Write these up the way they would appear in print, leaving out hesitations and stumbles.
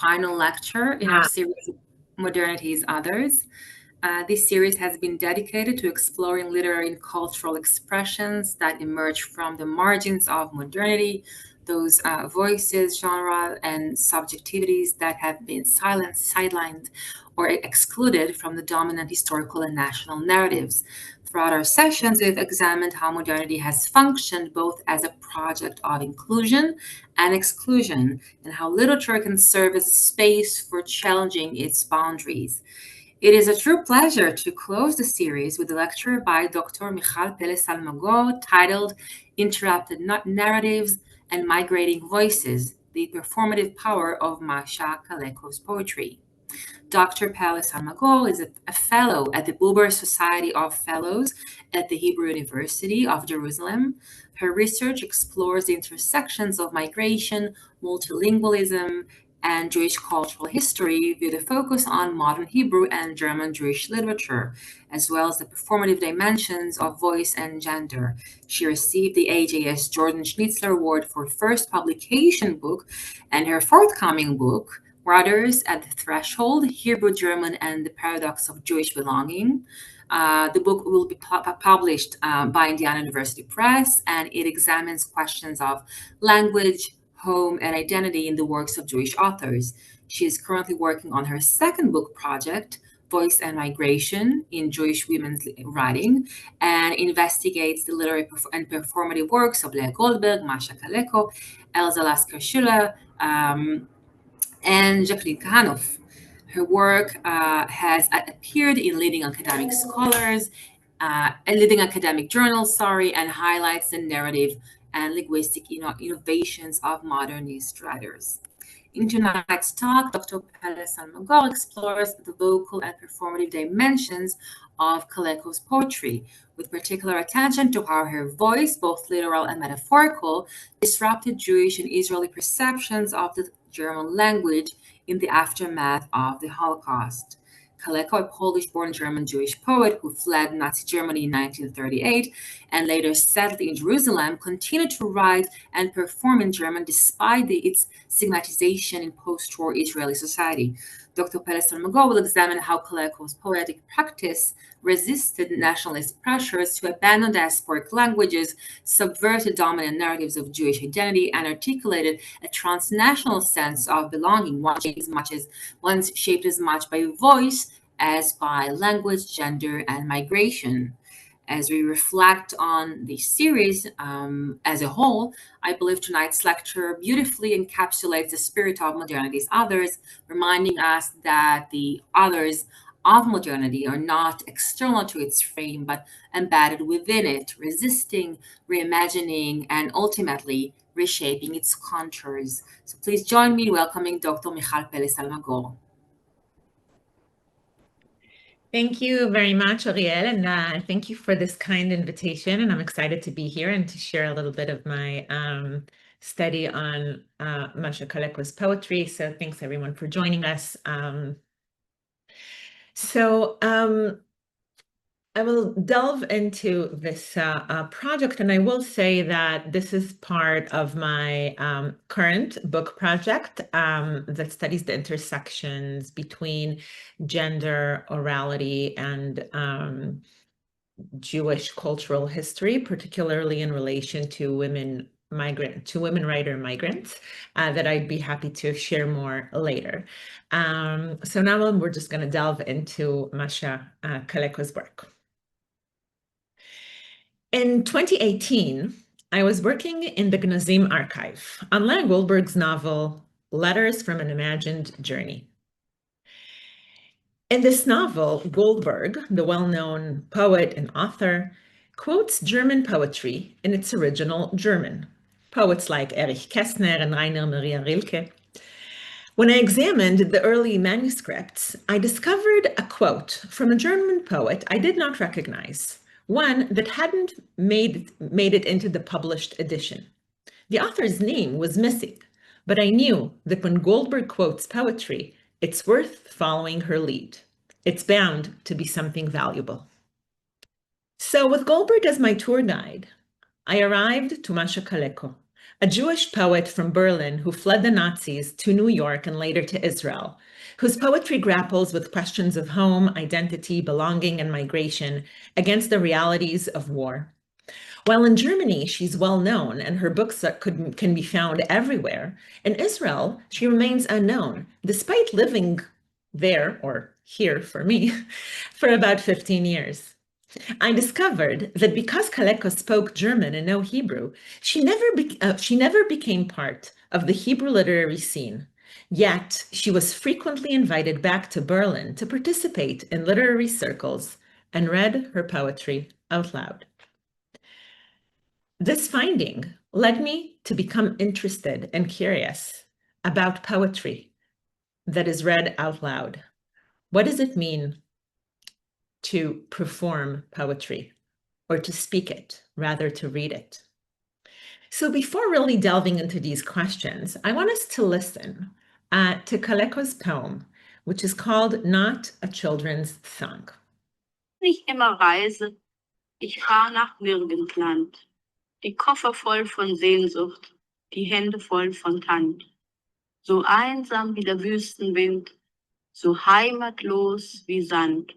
final lecture in our series Modernity is Others. This series has been dedicated to exploring literary and cultural expressions that emerge from the margins of modernity, those voices, genre, and subjectivities that have been sidelined, or excluded from the dominant historical and national narratives. Throughout our sessions, we've examined how modernity has functioned both as a project of inclusion and exclusion, and how literature can serve as a space for challenging its boundaries. It is a true pleasure to close the series with a lecture by Dr. Michal Peles Almagor titled Interrupted Narratives and Migrating Voices, the Performative Power of Mascha Kaléko's Poetry. Dr. Peles Almagor is a fellow at the Buber Society of Fellows at the Hebrew University of Jerusalem. Her research explores the intersections of migration, multilingualism, and Jewish cultural history with a focus on modern Hebrew and German Jewish literature, as well as the performative dimensions of voice and gender. She received the AJS Jordan Schnitzler Award for first publication book, and her forthcoming book, Brothers at the Threshold, Hebrew, German, and the Paradox of Jewish Belonging. The book will be published by Indiana University Press, and it examines questions of language, home, and identity in the works of Jewish authors. She is currently working on her second book project, Voice and Migration in Jewish Women's Writing, and investigates the literary and performative works of Leah Goldberg, Mascha Kaléko, Elza Lasker-Schuler, and Jacqueline Kahanoff. Her work has appeared in leading academic journals, and highlights the narrative and linguistic innovations of modernist writers. In tonight's talk, Dr. Peles Almagor explores the vocal and performative dimensions of Kaléko's poetry, with particular attention to how her voice, both literal and metaphorical, disrupted Jewish and Israeli perceptions of the German language in the aftermath of the Holocaust. Kaléko, a Polish-born German Jewish poet who fled Nazi Germany in 1938 and later settled in Jerusalem, continued to write and perform in German despite its stigmatization in post-war Israeli society. Dr. Peles Almagor will examine how Kaléko's poetic practice resisted nationalist pressures to abandon diasporic languages, subverted dominant narratives of Jewish identity, and articulated a transnational sense of belonging, one shaped as much by voice as by language, gender, and migration. As we reflect on the series as a whole, I believe tonight's lecture beautifully encapsulates the spirit of Modernity's Others, reminding us that the others of modernity are not external to its frame, but embedded within it, resisting, reimagining, and ultimately reshaping its contours. So please join me in welcoming Dr. Michal Peles Almagor. Thank you very much, Ariel, and thank you for this kind invitation. And I'm excited to be here and to share a little bit of my study on Mascha Kaléko's poetry. So thanks everyone for joining us. I will delve into this project, and I will say that this is part of my current book project that studies the intersections between gender, orality, and Jewish cultural history, particularly in relation to women writer migrants, that I'd be happy to share more later. So now we're just going to delve into Mascha Kaléko's work. In 2018, I was working in the Gnazim archive on Leah Goldberg's novel, Letters from an Imagined Journey. In this novel, Goldberg, the well-known poet and author, quotes German poetry in its original German, poets like Erich Kästner and Rainer Maria Rilke. When I examined the early manuscripts, I discovered a quote from a German poet I did not recognize, one that hadn't made it into the published edition. The author's name was missing, but I knew that when Goldberg quotes poetry, it's worth following her lead. It's bound to be something valuable. So with Goldberg as my tour guide, I arrived to Mascha Kaléko, a Jewish poet from Berlin who fled the Nazis to New York and later to Israel, whose poetry grapples with questions of home, identity, belonging, and migration against the realities of war. While in Germany, she's well known and her books can be found everywhere, in Israel, she remains unknown, despite living there, or here for me, for about 15 years. I discovered that because Kaléko spoke German and no Hebrew, she never became part of the Hebrew literary scene. Yet, she was frequently invited back to Berlin to participate in literary circles and read her poetry out loud. This finding led me to become interested and curious about poetry that is read out loud. What does it mean to perform poetry, or to speak it, rather to read it? So before really delving into these questions, I want us to listen to Kaléko's poem, which is called Not a Children's Song. Ich immer reise, ich fahr nach Nirgendland. Die Koffer voll von Sehnsucht, die Hände voll von Tand. So einsam wie der Wüstenwind, so heimatlos wie Sand.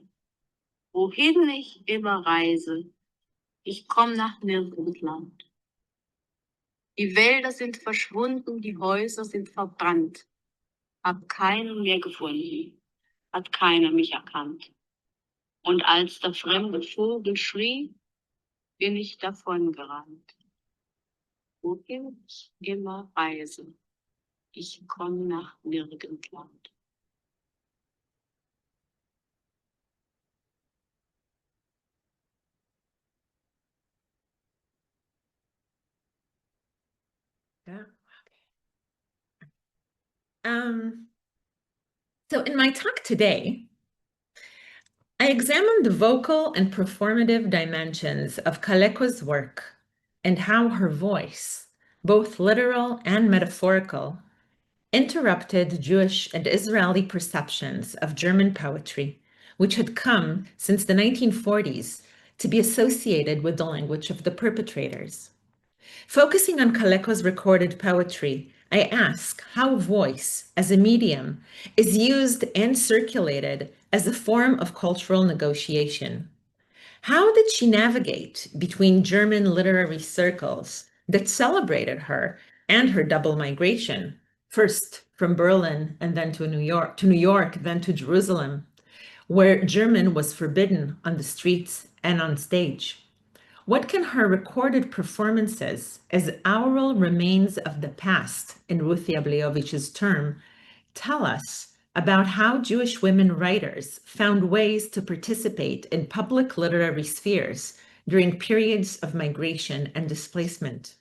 Wohin ich immer reise, ich komm nach Nirgendland. Die Wälder sind verschwunden, die Häuser sind verbrannt. Hab keinen mehr gefunden, hat keiner mich erkannt. Und als der fremde Vogel schrie, bin ich davongerannt. Wohin ich immer reise, ich komme nach Nirgendland. Yeah. So in my talk today, I examined the vocal and performative dimensions of Kaléko's work and how her voice, both literal and metaphorical, interrupted Jewish and Israeli perceptions of German poetry, which had come since the 1940s to be associated with the language of the perpetrators. Focusing on Kaléko's recorded poetry, I ask how voice as a medium is used and circulated as a form of cultural negotiation. How did she navigate between German literary circles that celebrated her and her double migration, first from Berlin and then to New York, then to Jerusalem, where German was forbidden on the streets and on stage? What can her recorded performances as aural remains of the past, in Ruthie Ableovich's term, tell us about how Jewish women writers found ways to participate in public literary spheres during periods of migration and displacement?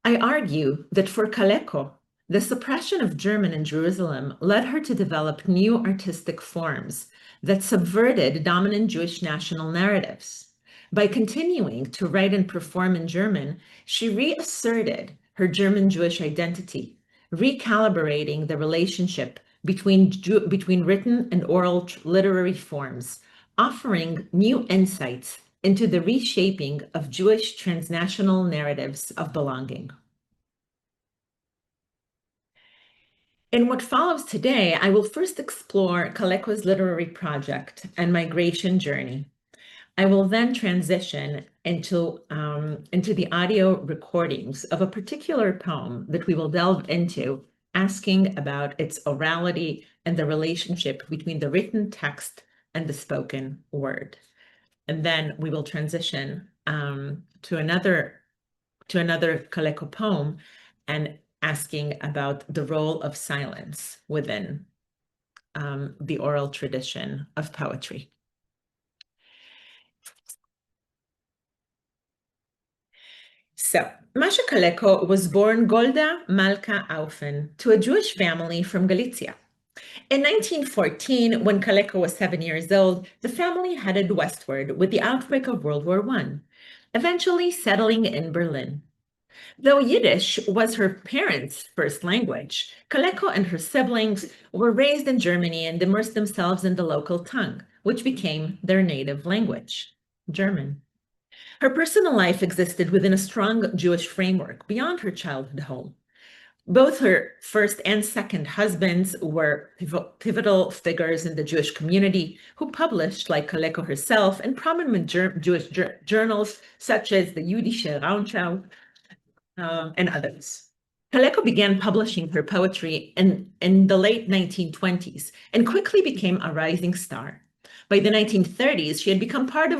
I argue that for Kaléko, the suppression of German in Jerusalem led her to develop new artistic forms that subverted dominant Jewish national narratives. By continuing to write and perform in German, she reasserted her German Jewish identity, recalibrating the relationship between written and oral literary forms, offering new insights into the reshaping of Jewish transnational narratives of belonging. In what follows today, I will first explore Kaléko's literary project and migration journey. I will then transition into the audio recordings of a particular poem that we will delve into, asking about its orality and the relationship between the written text and the spoken word. And then we will transition to another Kaléko poem and asking about the role of silence within the oral tradition of poetry. So, Mascha Kaléko was born Golda Malka Aufen to a Jewish family from Galicia. In 1914, when Kaléko was 7 years old, the family headed westward with the outbreak of World War I, eventually settling in Berlin. Though Yiddish was her parents' first language, Kaléko and her siblings were raised in Germany and immersed themselves in the local tongue, which became their native language, German. Her personal life existed within a strong Jewish framework beyond her childhood home. Both her first and second husbands were pivotal figures in the Jewish community who published, like Kaléko herself, in prominent Jewish journals such as the Jüdische Rundschau and others. Kaléko began publishing her poetry in the late 1920s and quickly became a rising star. By the 1930s, she had become part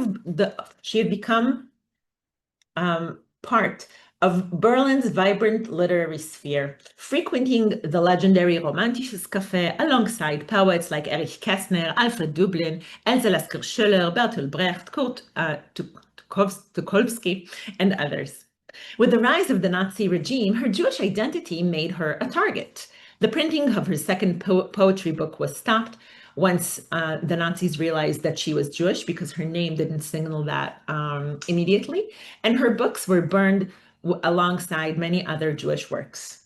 of Berlin's vibrant literary sphere, frequenting the legendary Romantisches Café alongside poets like Erich Kästner, Alfred Döblin, Else Lasker-Schüller, Bertolt Brecht, Kurt Tucholsky, and others. With the rise of the Nazi regime, her Jewish identity made her a target. The printing of her second poetry book was stopped once the Nazis realized that she was Jewish, because her name didn't signal that immediately, and her books were burned alongside many other Jewish works.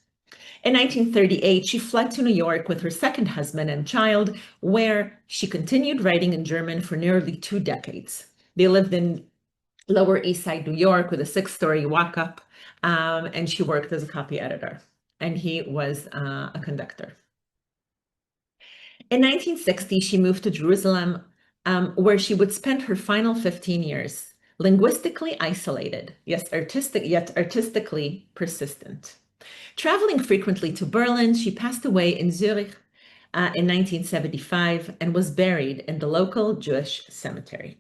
In 1938, she fled to New York with her second husband and child, where she continued writing in German for nearly 2 decades. They lived in Lower East Side, New York, with a 6-story walk-up, and she worked as a copy editor, and he was a conductor. In 1960, she moved to Jerusalem, where she would spend her final 15 years, linguistically isolated, yet artistically persistent. Traveling frequently to Berlin, she passed away in Zurich in 1975 and was buried in the local Jewish cemetery.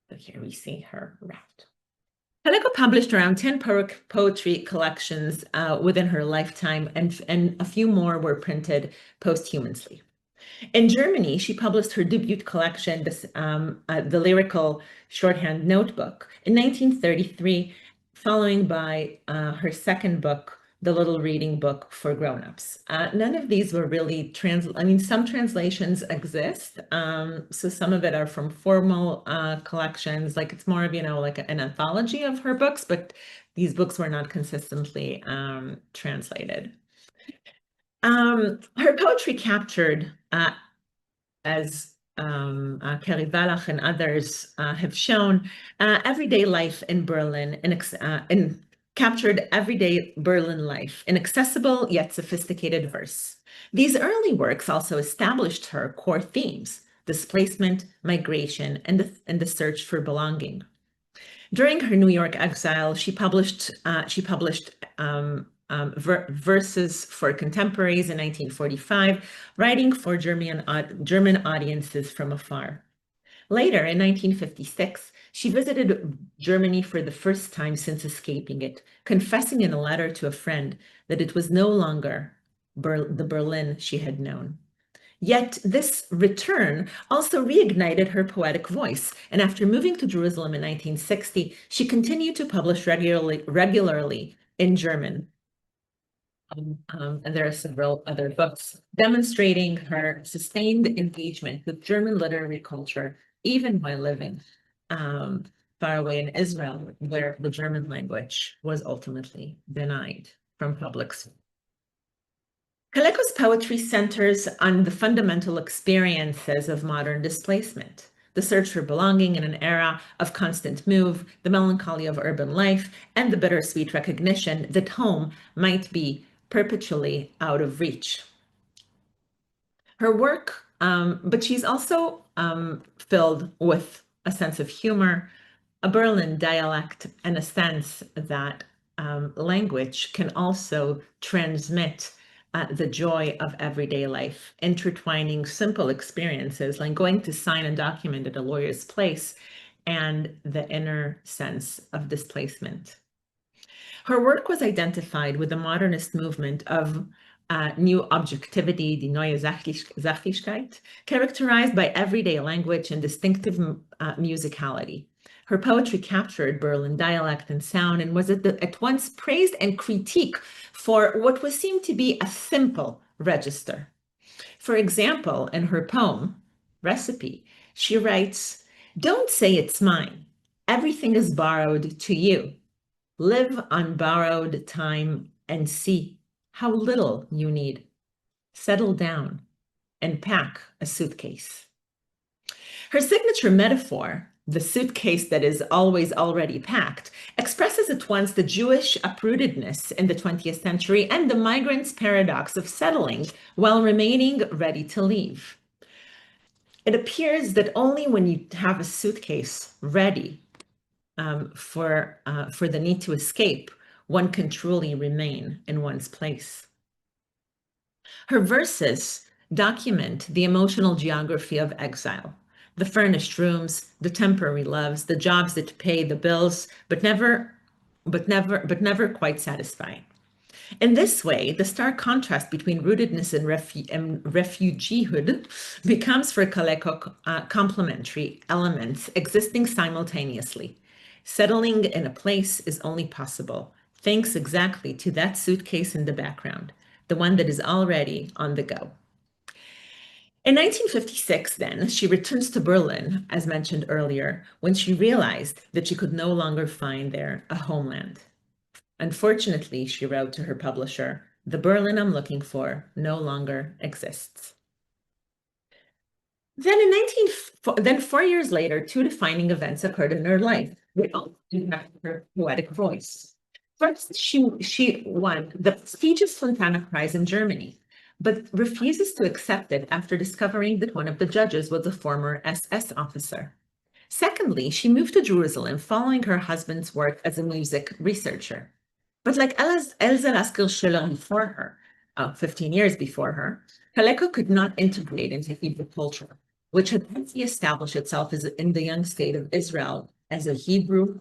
So here we see her wrapped. Kaléko published around 10 poetry collections within her lifetime, and a few more were printed posthumously. In Germany, she published her debut collection, the Lyrical Shorthand Notebook, in 1933, following by her second book, The Little Reading Book for Grown-ups. None of these were really some translations exist. So some of it are from formal collections, like it's more of, like an anthology of her books, but these books were not consistently translated. Her poetry captured, as Kerry Wallach and others have shown, everyday life in Berlin and captured everyday Berlin life in accessible yet sophisticated verse. These early works also established her core themes: displacement, migration, and the search for belonging. During her New York exile, she published verses for contemporaries in 1945, writing for German audiences from afar. Later, in 1956, she visited Germany for the first time since escaping it, confessing in a letter to a friend that it was no longer the Berlin she had known. Yet this return also reignited her poetic voice, and after moving to Jerusalem in 1960, she continued to publish regularly in German. And there are several other books demonstrating her sustained engagement with German literary culture, even while living far away in Israel, where the German language was ultimately denied from public school. Kaléko's poetry centers on the fundamental experiences of modern displacement, the search for belonging in an era of constant move, the melancholy of urban life, and the bittersweet recognition that home might be perpetually out of reach. Her work, but she's also filled with a sense of humor, a Berlin dialect, and a sense that language can also transmit the joy of everyday life, intertwining simple experiences like going to sign a document at a lawyer's place and the inner sense of displacement. Her work was identified with the modernist movement of new objectivity, die neue Sachlichkeit, characterized by everyday language and distinctive musicality. Her poetry captured Berlin dialect and sound and was at once praised and critiqued for what was seen to be a simple register. For example, in her poem, Recipe, she writes, "Don't say it's mine. Everything is borrowed to you. Live on borrowed time and see how little you need. Settle down and pack a suitcase." Her signature metaphor, the suitcase that is always already packed, expresses at once the Jewish uprootedness in the 20th century and the migrant's paradox of settling while remaining ready to leave. It appears that only when you have a suitcase ready for the need to escape, one can truly remain in one's place. Her verses document the emotional geography of exile, the furnished rooms, the temporary loves, the jobs that pay the bills, but never quite satisfy. In this way, the stark contrast between rootedness and refugeehood becomes for Kaléko complementary elements existing simultaneously. Settling in a place is only possible thanks exactly to that suitcase in the background, the one that is already on the go. In 1956, then, she returns to Berlin, as mentioned earlier, when she realized that she could no longer find there a homeland. Unfortunately, she wrote to her publisher, the Berlin I'm looking for no longer exists. Then 4 years later, two defining events occurred in her life, which impacted her poetic voice. First, she won the prestigious Fontane Prize in Germany, but refuses to accept it after discovering that one of the judges was a former SS officer. Secondly, she moved to Jerusalem following her husband's work as a music researcher. But like Elsa Lasker-Schiller before her, 15 years before her, Kaléko could not integrate into Hebrew culture, which had only established itself in the young state of Israel as a Hebrew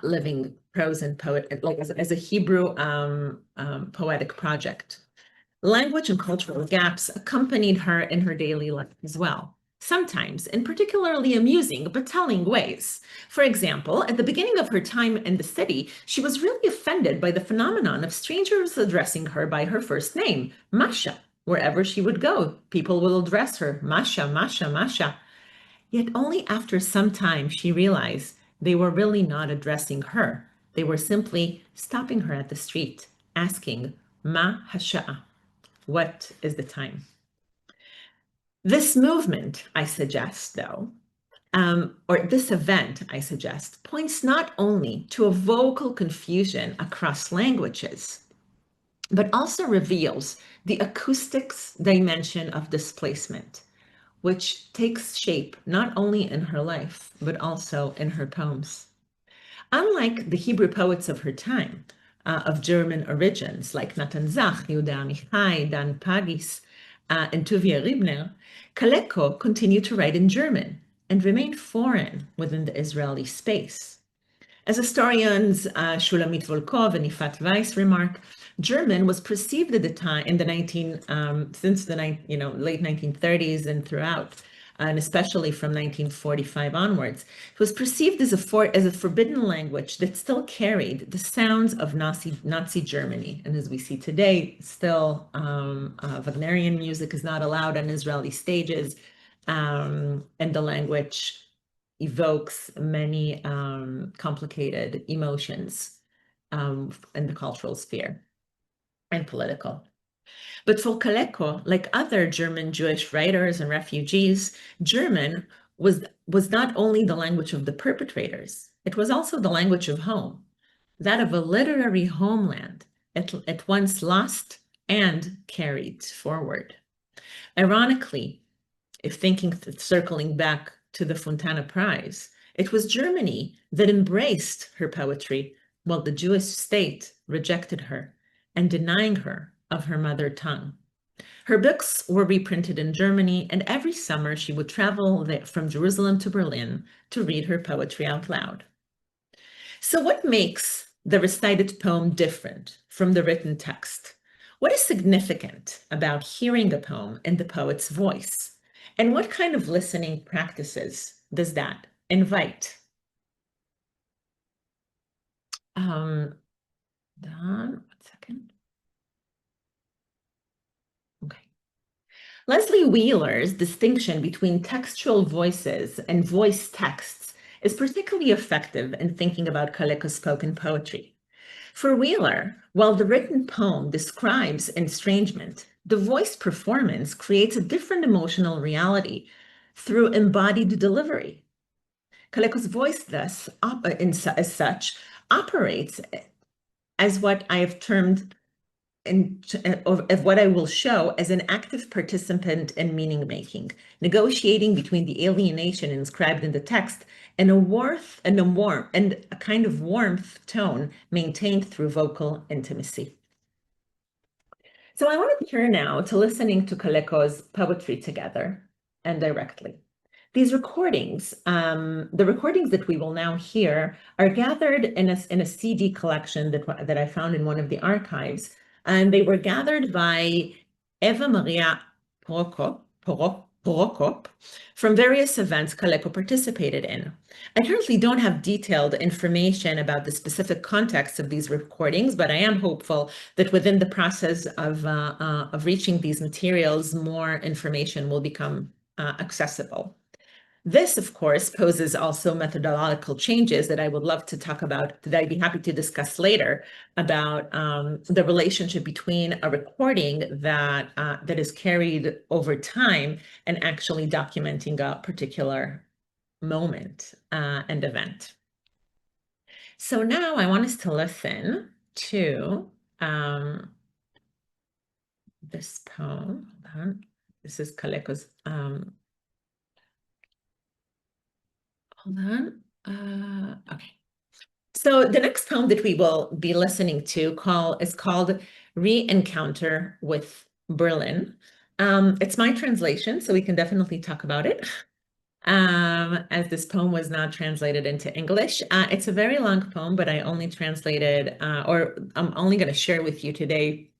living prose and poet, like as a Hebrew poetic project. Language and cultural gaps accompanied her in her daily life as well, sometimes in particularly amusing but telling ways. For example, at the beginning of her time in the city, she was really offended by the phenomenon of strangers addressing her by her first name, Mascha. Wherever she would go, people will address her, Mascha, Mascha, Mascha. Yet only after some time she realized they were really not addressing her. They were simply stopping her at the street, asking, Ma hasha'a, what is the time? This movement, I suggest, though, or this event, I suggest, points not only to a vocal confusion across languages, but also reveals the acoustics dimension of displacement, which takes shape not only in her life, but also in her poems. Unlike the Hebrew poets of her time, of German origins, like Natan Zach, Yehuda Amichai, Dan Pagis, and Tuvia Ribner, Kaléko continued to write in German and remained foreign within the Israeli space. As historians Shulamit Volkov and Ifat Weiss remark, German was perceived at the time in the since the late 1930s and throughout, and especially from 1945 onwards, it was perceived as a forbidden language that still carried the sounds of Nazi Germany. And as we see today, still Wagnerian music is not allowed on Israeli stages, and the language evokes many complicated emotions in the cultural sphere and political. But for Kaléko, like other German Jewish writers and refugees, German was not only the language of the perpetrators, it was also the language of home, that of a literary homeland at once lost and carried forward. Ironically, if circling back to the Fontane Prize, it was Germany that embraced her poetry while the Jewish state rejected her and denying her of her mother tongue. Her books were reprinted in Germany, and every summer she would travel from Jerusalem to Berlin to read her poetry out loud. So what makes the recited poem different from the written text? What is significant about hearing a poem in the poet's voice? And what kind of listening practices does that invite? One second. Okay. Leslie Wheeler's distinction between textual voices and voice texts is particularly effective in thinking about Kaléko's spoken poetry. For Wheeler, while the written poem describes estrangement, the voice performance creates a different emotional reality through embodied delivery. Kaléko's voice, thus, as such, operates as what I have termed, of what I will show as an active participant in meaning making, negotiating between the alienation inscribed in the text and a kind of warmth tone maintained through vocal intimacy. So I want to turn now to listening to Kaléko's poetry together and directly. These recordings, the recordings that we will now hear, are gathered in a CD collection that I found in one of the archives, and they were gathered by Eva Maria Prokop from various events Kaléko participated in. I currently don't have detailed information about the specific context of these recordings, but I am hopeful that within the process of reaching these materials, more information will become accessible. This, of course, poses also methodological changes that I would love to talk about, that I'd be happy to discuss later, about the relationship between a recording that is carried over time and actually documenting a particular moment and event. So now I want us to listen to this poem. Hold on. This is Kaléko's. Hold on. Okay. So the next poem that we will be listening to is called Re-Encounter with Berlin. It's my translation, so we can definitely talk about it, as this poem was not translated into English. It's a very long poem, but I only translated, or I'm only going to share with you today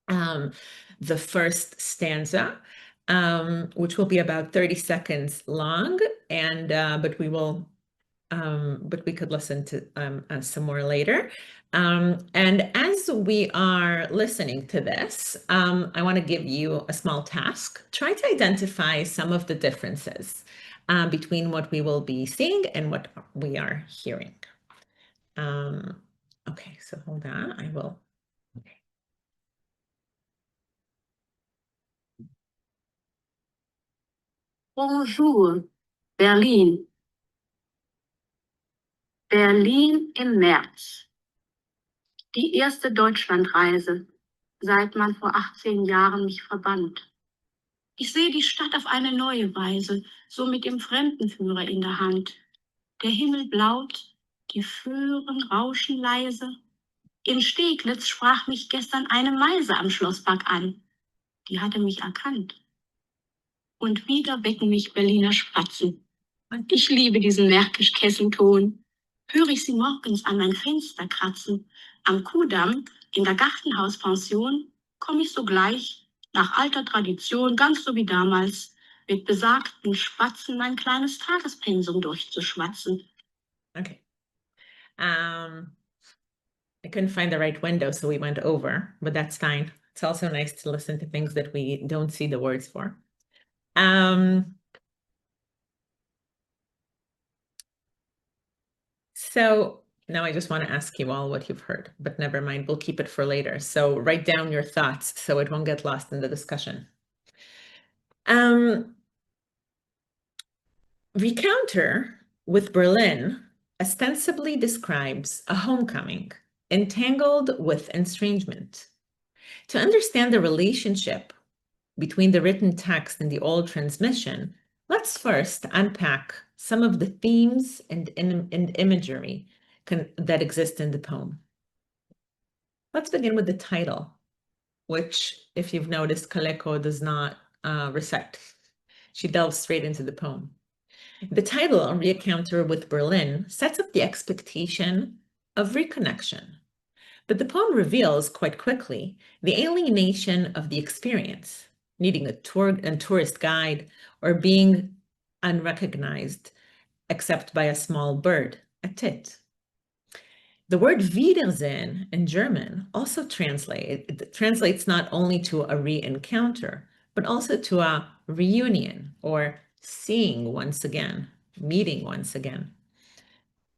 the first stanza, which will be about 30 seconds long, and but we could listen to some more later. And as we are listening to this, I want to give you a small task. Try to identify some of the differences between what we will be seeing and what we are hearing. Okay, so hold on, I will. Okay. Bonjour, Berlin. Berlin im März. Die erste Deutschlandreise, seit man vor 18 Jahren mich verbannt. Ich sehe die Stadt auf eine neue Weise, so mit dem Fremdenführer in der Hand. Der Himmel blaut, die Föhren rauschen leise. In Steglitz sprach mich gestern eine Meise am Schlosspark an. Die hatte mich erkannt. Und wieder wecken mich Berliner Spatzen. Und ich liebe diesen Märkisch-Kesselton. Höre ich sie morgens an mein Fenster kratzen. Am Kuhdamm, in der Gartenhauspension, komme ich sogleich, nach alter Tradition, ganz so wie damals, mit besagten Spatzen mein kleines Tagespensum durchzuschwatzen. Okay. I couldn't find the right window, so we went over, but that's fine. It's also nice to listen to things that we don't see the words for. So now I just want to ask you all what you've heard, but never mind, we'll keep it for later. So write down your thoughts so it won't get lost in the discussion. Recounter with Berlin ostensibly describes a homecoming entangled with estrangement. To understand the relationship between the written text and the old transmission, let's first unpack some of the themes and imagery that exist in the poem. Let's begin with the title, which, if you've noticed, Kaléko does not recite. She delves straight into the poem. The title, A Re-Encounter with Berlin, sets up the expectation of reconnection. But the poem reveals quite quickly the alienation of the experience, needing a tourist guide or being unrecognized except by a small bird, a tit. The word Wiedersehen in German also translates not only to a re-encounter, but also to a reunion or seeing once again, meeting once again.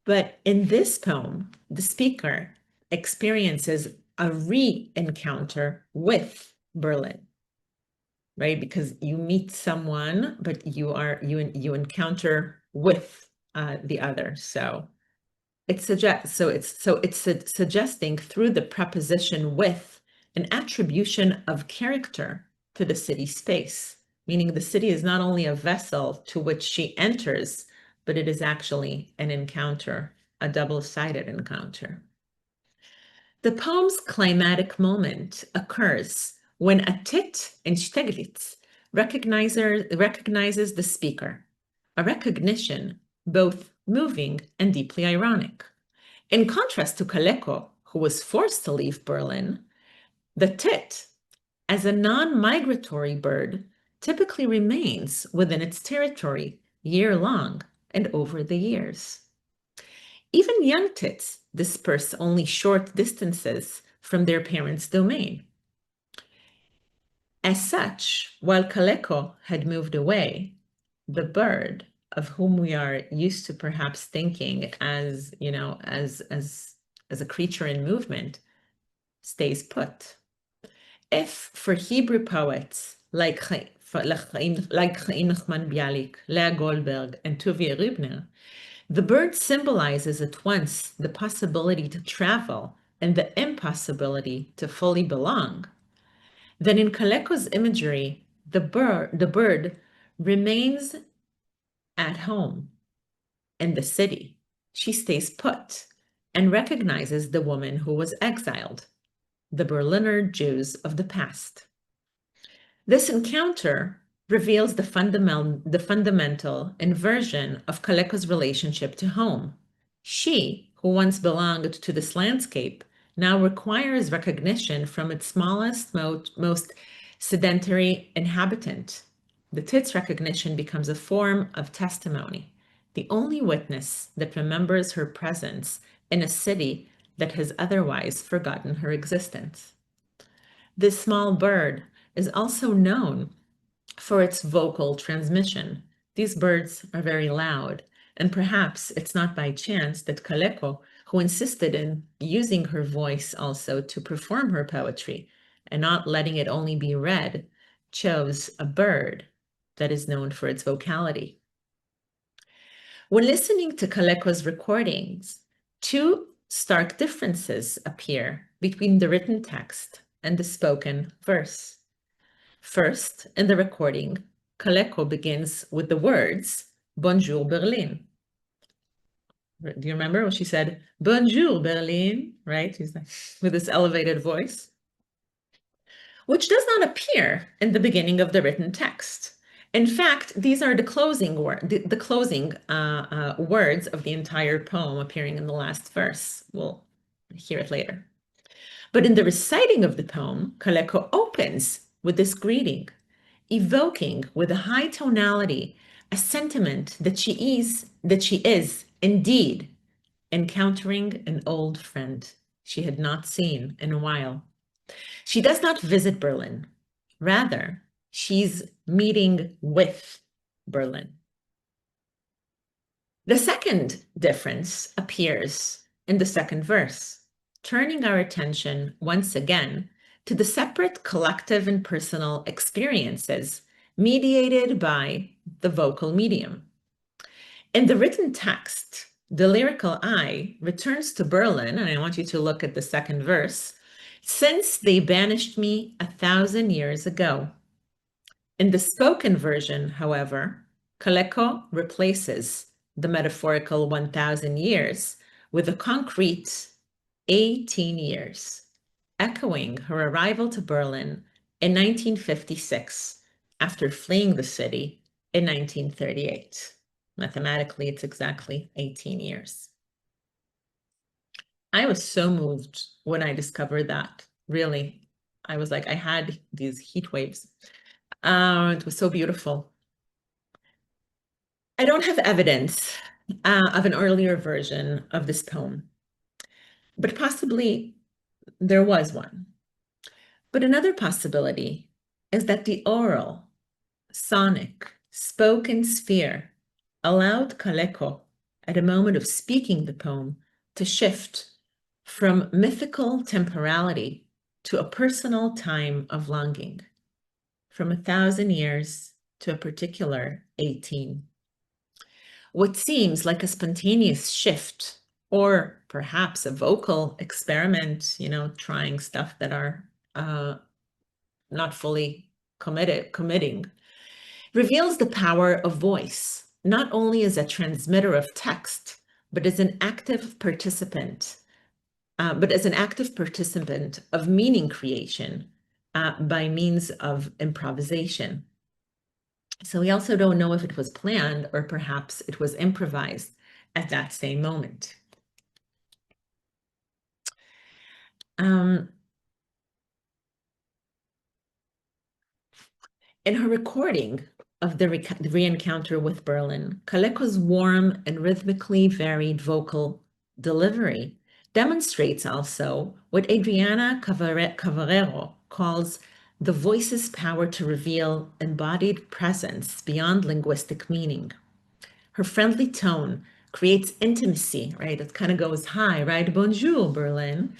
But in this poem, the speaker experiences a re-encounter with Berlin. right? Because you meet someone, but you encounter with the other. So it's suggesting through the preposition with an attribution of character to the city space, meaning the city is not only a vessel to which she enters, but it is actually an encounter, a double-sided encounter. The poem's climatic moment occurs when a tit in Steglitz recognizes the speaker, a recognition both moving and deeply ironic. In contrast to Kaléko, who was forced to leave Berlin, the tit, as a non-migratory bird, typically remains within its territory year-long and over the years. Even young tits disperse only short distances from their parents' domain. As such, while Kaléko had moved away, the bird, of whom we are used to perhaps thinking as, as a creature in movement, stays put. If for Hebrew poets like Chaim Nachman Bialik, Leah Goldberg, and Tuvia Rübner, the bird symbolizes at once the possibility to travel and the impossibility to fully belong, then in Kaléko's imagery, the bird remains at home in the city. She stays put and recognizes the woman who was exiled, the Berliner Jews of the past. This encounter reveals the fundamental inversion of Kaléko's relationship to home. She, who once belonged to this landscape, now requires recognition from its smallest, most sedentary inhabitant. The tit's recognition becomes a form of testimony, the only witness that remembers her presence in a city that has otherwise forgotten her existence. This small bird is also known for its vocal transmission. These birds are very loud, and perhaps it's not by chance that Kaléko, who insisted in using her voice also to perform her poetry and not letting it only be read, chose a bird that is known for its vocality. When listening to Kaléko's recordings, two stark differences appear between the written text and the spoken verse. First, in the recording, Kaléko begins with the words, "Bonjour, Berlin." Do you remember when she said, "Bonjour, Berlin," right? She's like, with this elevated voice, which does not appear in the beginning of the written text. In fact, these are the closing words of the entire poem appearing in the last verse. We'll hear it later. But in the reciting of the poem, Kaléko opens with this greeting, evoking with a high tonality a sentiment that she is indeed encountering an old friend she had not seen in a while. She does not visit Berlin. Rather, she's meeting with Berlin. The second difference appears in the second verse, turning our attention once again to the separate collective and personal experiences mediated by the vocal medium. In the written text, the lyrical I returns to Berlin, and I want you to look at the second verse, since they banished me 1,000 years ago. In the spoken version, however, Kaléko replaces the metaphorical 1,000 years with a concrete 18 years, echoing her arrival to Berlin in 1956 after fleeing the city in 1938. Mathematically, it's exactly 18 years. I was so moved when I discovered that, really. I was like, I had these heat waves. It was so beautiful. I don't have evidence of an earlier version of this poem, but possibly there was one. But another possibility is that the oral, sonic, spoken sphere allowed Kaléko, at a moment of speaking the poem, to shift from mythical temporality to a personal time of longing. from 1,000 years to a particular 18. What seems like a spontaneous shift, or perhaps a vocal experiment, trying stuff that are not fully committing, reveals the power of voice, not only as a transmitter of text, but as an active participant of meaning creation by means of improvisation. So we also don't know if it was planned or perhaps it was improvised at that same moment. In her recording of the re-encounter with Berlin, Kaléko's warm and rhythmically varied vocal delivery demonstrates also what Adriana Cavarero calls the voice's power to reveal embodied presence beyond linguistic meaning. Her friendly tone creates intimacy, right? It kind of goes high, right? Bonjour, Berlin.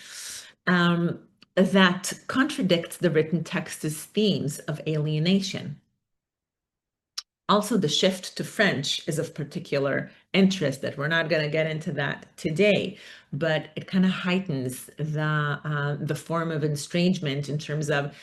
That contradicts the written text's themes of alienation. Also, the shift to French is of particular interest that we're not going to get into that today, but it kind of heightens the form of estrangement in terms of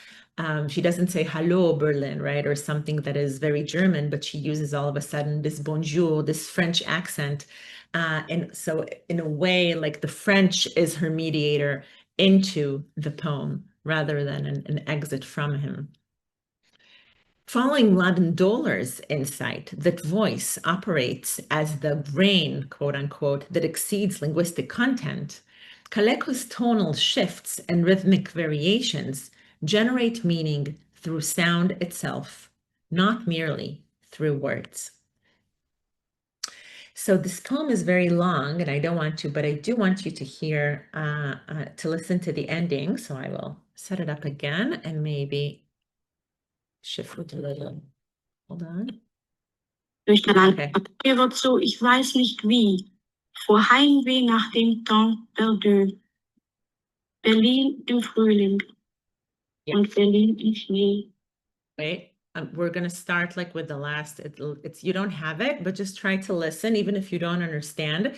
she doesn't say hello Berlin, right, or something that is very German, but she uses all of a sudden this bonjour, this French accent. And so in a way, like the French is her mediator into the poem rather than an exit from him. Following Mladen Doller's insight that voice operates as the brain, quote unquote, that exceeds linguistic content, Kaléko's tonal shifts and rhythmic variations generate meaning through sound itself, not merely through words. So this poem is very long, and I don't want to, but I do want you to hear, to listen to the ending. So I will set it up again and maybe shift it a little. Hold on. Durch den Atmosphäre zu, ich weiß nicht wie, vor Heimweh nach dem Temps perdu. Berlin im Frühling und Berlin im Schnee. Wait, we're going to start like with the last, it's you don't have it, but just try to listen, even if you don't understand.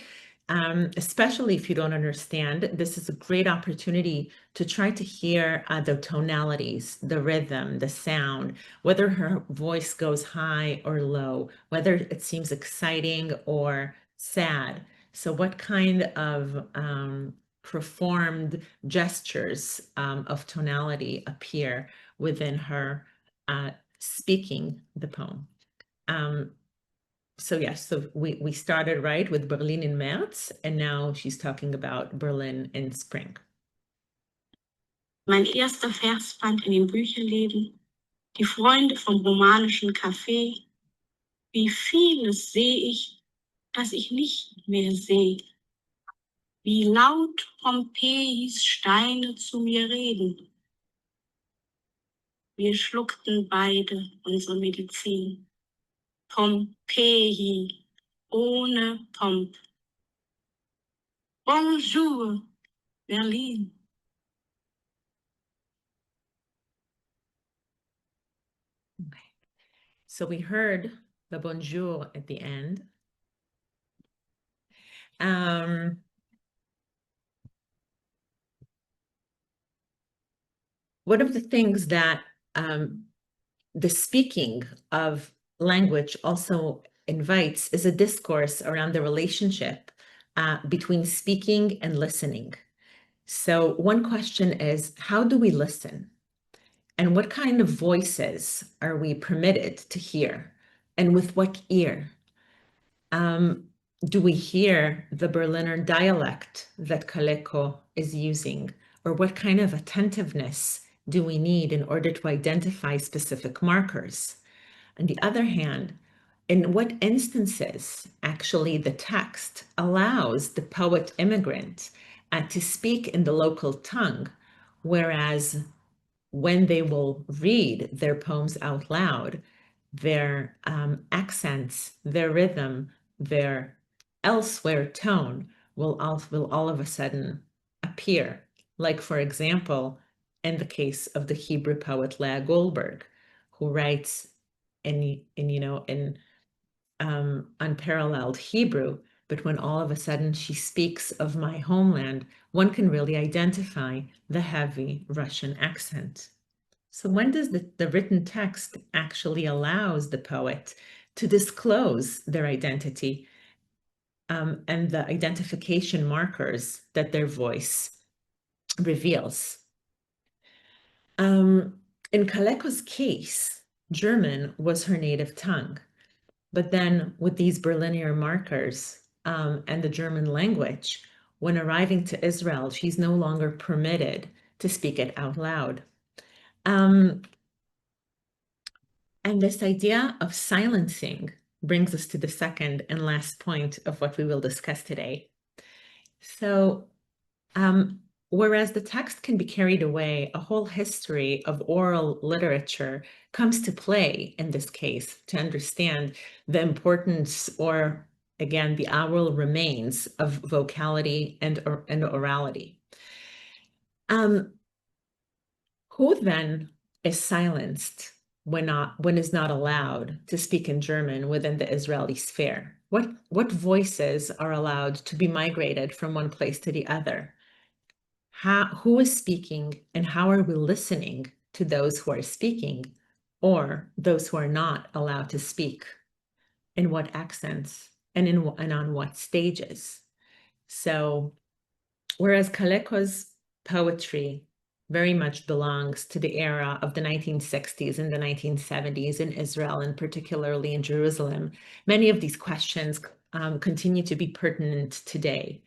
Especially if you don't understand, this is a great opportunity to try to hear the tonalities, the rhythm, the sound, whether her voice goes high or low, whether it seems exciting or sad. So what kind of performed gestures of tonality appear within her speaking the poem. So yes, so we started right with Berlin in März, and now she's talking about Berlin in spring. Mein erster Vers fand in den Bücherläden, die Freunde vom romanischen Café. Wie vieles sehe ich, das ich nicht mehr sehe. Wie laut Pompeis Steine zu mir reden. Wir schluckten beide unsere Medizin. Pompeii, ohne Pomp. Bonjour, Berlin. Okay. So we heard the bonjour at the end. One of the things that the speaking of language also invites is a discourse around the relationship between speaking and listening. So one question is, how do we listen? And what kind of voices are we permitted to hear? And with what ear? Do we hear the Berliner dialect that Kaléko is using? Or what kind of attentiveness do we need in order to identify specific markers? On the other hand, in what instances actually the text allows the poet immigrant to speak in the local tongue, whereas when they will read their poems out loud, their accents, their rhythm, their elsewhere tone will all of a sudden appear. Like, for example, in the case of the Hebrew poet Leah Goldberg, who writes in unparalleled Hebrew, but when all of a sudden she speaks of my homeland, one can really identify the heavy Russian accent. So when does the written text actually allows the poet to disclose their identity and the identification markers that their voice reveals? In Kaléko's case, German was her native tongue. But then with these Berliner markers and the German language, when arriving to Israel, she's no longer permitted to speak it out loud. And this idea of silencing brings us to the second and last point of what we will discuss today. So, whereas the text can be carried away, a whole history of oral literature comes to play in this case to understand the importance, or again, the oral remains of vocality and orality. Who then is silenced when is not allowed to speak in German within the Israeli sphere? What voices are allowed to be migrated from one place to the other? Who is speaking, and how are we listening to those who are speaking, or those who are not allowed to speak? In what accents and on what stages? So, whereas Kaléko's poetry very much belongs to the era of the 1960s and the 1970s in Israel, and particularly in Jerusalem, many of these questions continue to be pertinent today.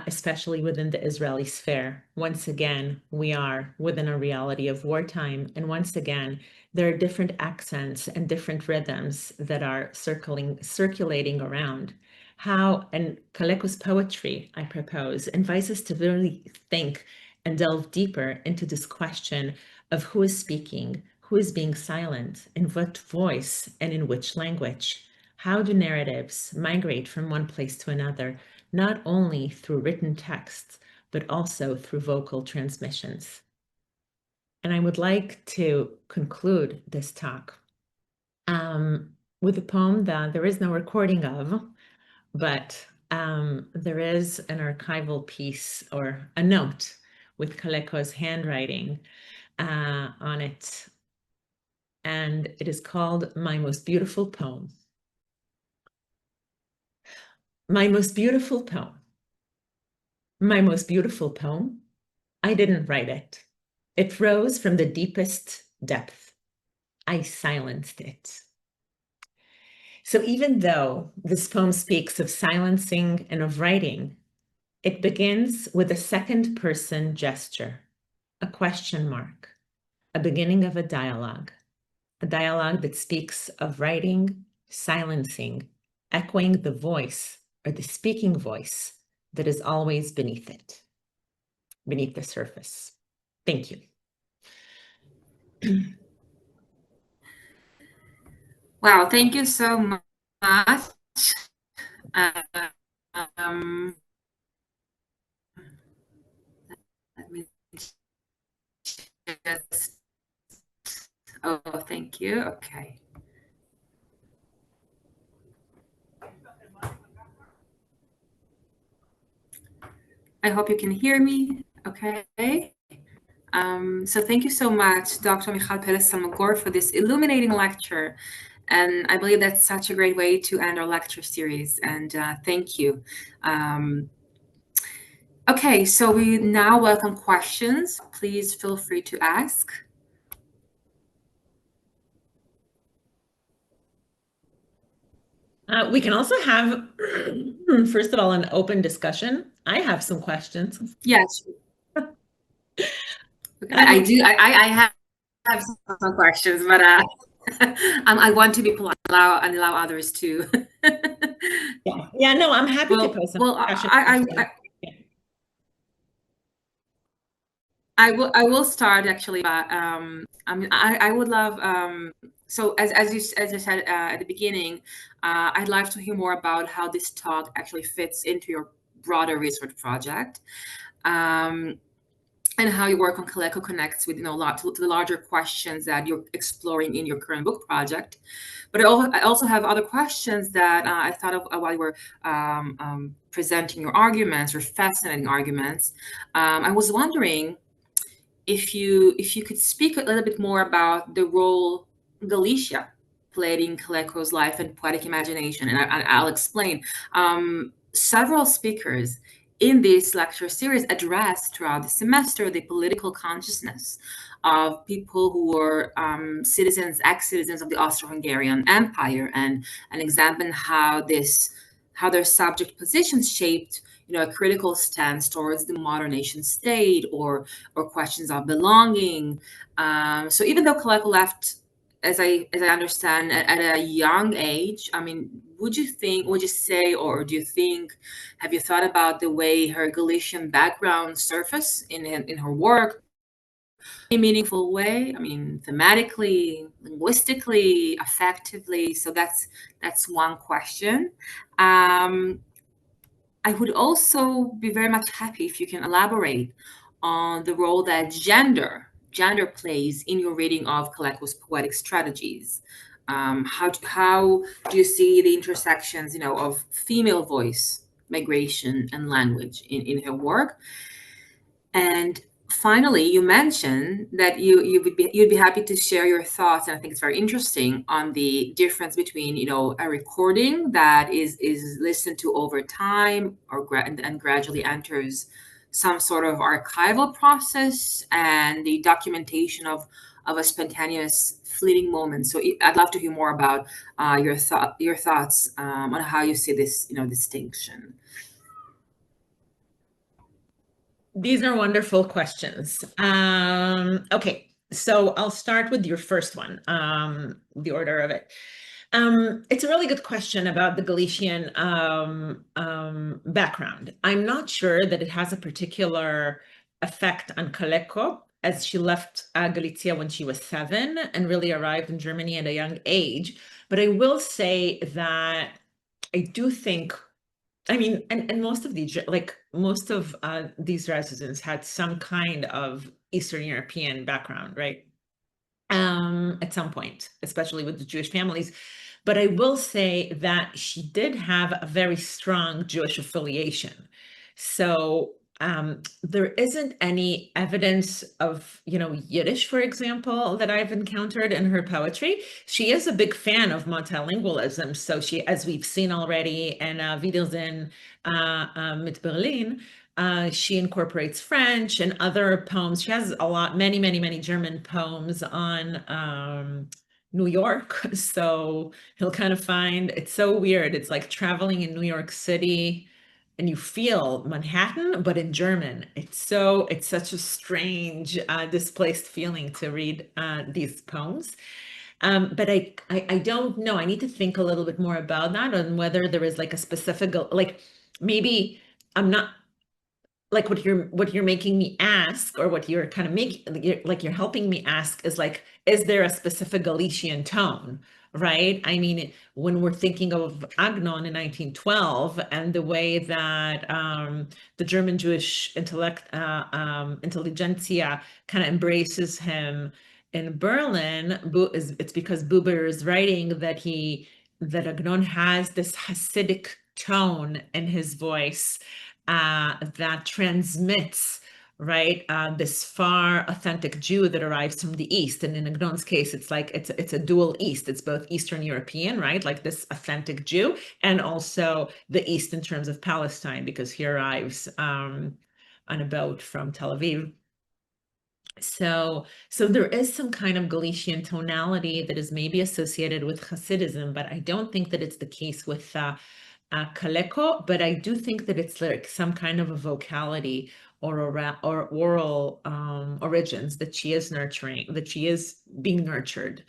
Especially within the Israeli sphere. Once again, we are within a reality of wartime. And once again, there are different accents and different rhythms that are circulating around. How, and Kaléko's poetry, I propose, invites us to really think and delve deeper into this question of who is speaking, who is being silent, in what voice and in which language. How do narratives migrate from one place to another, not only through written texts, but also through vocal transmissions? And I would like to conclude this talk with a poem that there is no recording of, but there is an archival piece or a note with Kaléko's handwriting on it. And it is called My Most Beautiful Poem. My most beautiful poem. My most beautiful poem. I didn't write it. It rose from the deepest depth. I silenced it. So even though this poem speaks of silencing and of writing, it begins with a second person gesture, a question mark, a beginning of a dialogue that speaks of writing, silencing, echoing the voice or the speaking voice that is always beneath it, beneath the surface. Thank you. Wow, thank you so much. Let me just, oh, thank you. Okay. I hope you can hear me. Okay. So thank you so much, Dr. Michal Peles Almagor, for this illuminating lecture. And I believe that's such a great way to end our lecture series. And thank you. Okay, so we now welcome questions. Please feel free to ask. We can also have, first of all, an open discussion. I have some questions. Yes. I do. I have some questions, but I want to be polite and allow others to. Yeah, no, I'm happy to post some questions. I will start actually. I would love. So as you said at the beginning, I'd like to hear more about how this talk actually fits into your broader research project. and how your work on Kaléko connects with, to the larger questions that you're exploring in your current book project. But I also have other questions that I thought of while you were presenting your arguments, or fascinating arguments. I was wondering if you could speak a little bit more about the role Galicia played in Kaléko's life and poetic imagination, and I'll explain. Several speakers in this lecture series addressed throughout the semester the political consciousness of people who were citizens, ex-citizens of the Austro-Hungarian Empire, and examine how their subject positions shaped, a critical stance towards the modern nation state, or questions of belonging. So even though Kaléko left, as I understand, at a young age, I mean, would you say, or do you think, have you thought about the way her Galician background surface in her work in a meaningful way? I mean, thematically, linguistically, affectively. So that's one question. I would also be very much happy if you can elaborate on the role that gender plays in your reading of Kaléko's poetic strategies. How do you see the intersections, of female voice, migration, and language in her work? And finally, you mentioned that you'd be happy to share your thoughts, and I think it's very interesting, on the difference between, a recording that is listened to over time, and gradually enters some sort of archival process, and the documentation of a spontaneous, fleeting moment. So I'd love to hear more about your thoughts on how you see this, distinction. These are wonderful questions. Okay, so I'll start with your first one, the order of it. It's a really good question about the Galician background. I'm not sure that it has a particular effect on Kaléko, as she left Galicia when she was 7 and really arrived in Germany at a young age. But I will say that I do think, I mean, and most of these residents had some kind of Eastern European background, right? At some point, especially with the Jewish families. But I will say that she did have a very strong Jewish affiliation. So there isn't any evidence of, Yiddish, for example, that I've encountered in her poetry. She is a big fan of multilingualism. So she, as we've seen already in Wiedersehen mit Berlin, she incorporates French and other poems. She has many German poems on New York. So he'll kind of find, it's so weird. It's like traveling in New York City and you feel Manhattan, but in German. It's such a strange, displaced feeling to read these poems. But I don't know. I need to think a little bit more about that, and whether there is like a specific, like maybe I'm not, like what you're making me ask, or what you're kind of making, like you're helping me ask, is like, is there a specific Galician tone, right? I mean, when we're thinking of Agnon in 1912 and the way that the German Jewish intelligentsia kind of embraces him in Berlin, it's because Buber is writing that Agnon has this Hasidic tone in his voice that transmits, right, this far authentic Jew that arrives from the East. And in Agnon's case, it's like it's a dual East. It's both Eastern European, right, like this authentic Jew, and also the East in terms of Palestine, because he arrives on a boat from Tel Aviv. So there is some kind of Galician tonality that is maybe associated with Hasidism, but I don't think that it's the case with Kaléko, but I do think that it's like some kind of a vocality or oral origins that she is nurturing, that she is being nurtured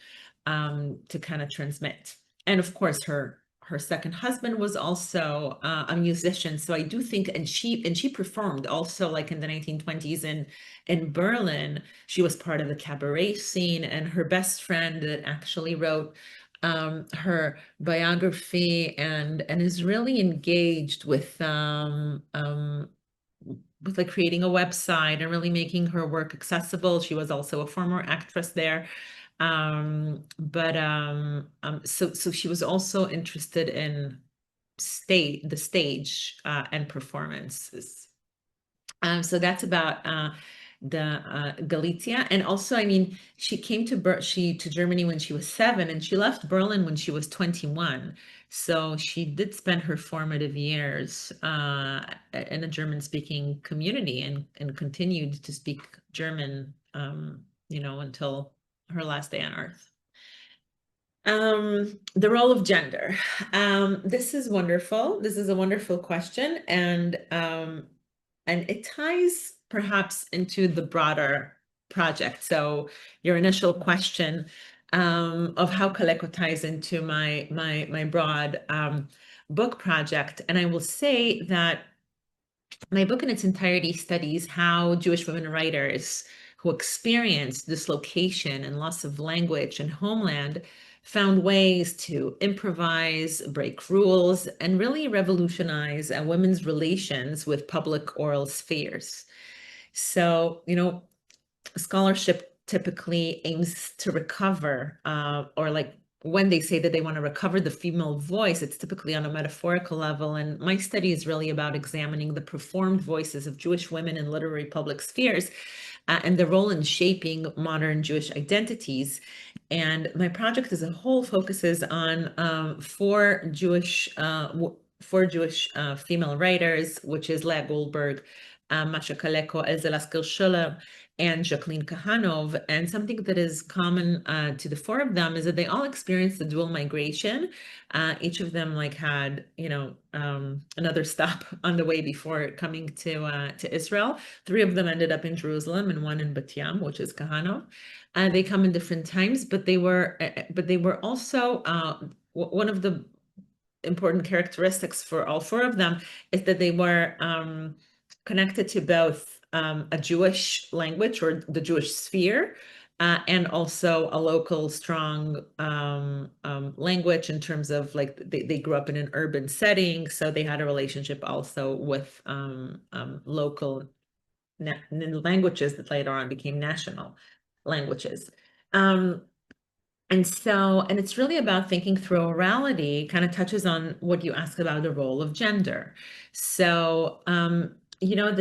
to kind of transmit. And of course, her second husband was also a musician. So I do think, and she performed also, like in the 1920s in Berlin. She was part of the cabaret scene, and her best friend that actually wrote her biography and is really engaged with with like creating a website and really making her work accessible. She was also a former actress there. So she was also interested in the stage and performances. So that's about the Galicia. And also, I mean, she came to Germany when she was 7, and she left Berlin when she was 21. So she did spend her formative years in a German-speaking community and continued to speak German, until her last day on Earth. The role of gender. This is wonderful. This is a wonderful question, and it ties perhaps into the broader project. So your initial question of how Kaléko ties into my broad book project, and I will say that my book in its entirety studies how Jewish women writers who experienced dislocation and loss of language and homeland found ways to improvise, break rules, and really revolutionize women's relations with public oral spheres. So, scholarship typically aims to recover, or like when they say that they want to recover the female voice, it's typically on a metaphorical level. And my study is really about examining the performed voices of Jewish women in literary public spheres and their role in shaping modern Jewish identities. And my project as a whole focuses on four Jewish female writers, which is Leah Goldberg, Mascha Kaléko, Elze Lasker-Schuller, and Jacqueline Kahanov. And something that is common to the four of them is that they all experienced the dual migration. Each of them had, another stop on the way before coming to Israel. 3 of them ended up in Jerusalem and 1 in Bat Yam, which is Kahanov. They come in different times, but they were also one of the important characteristics for all 4 of them is that they were connected to both a Jewish language or the Jewish sphere, and also a local strong language in terms of they grew up in an urban setting, so they had a relationship also with local languages that later on became national languages. And it's really about thinking through orality, kind of touches on what you asked about the role of gender. So,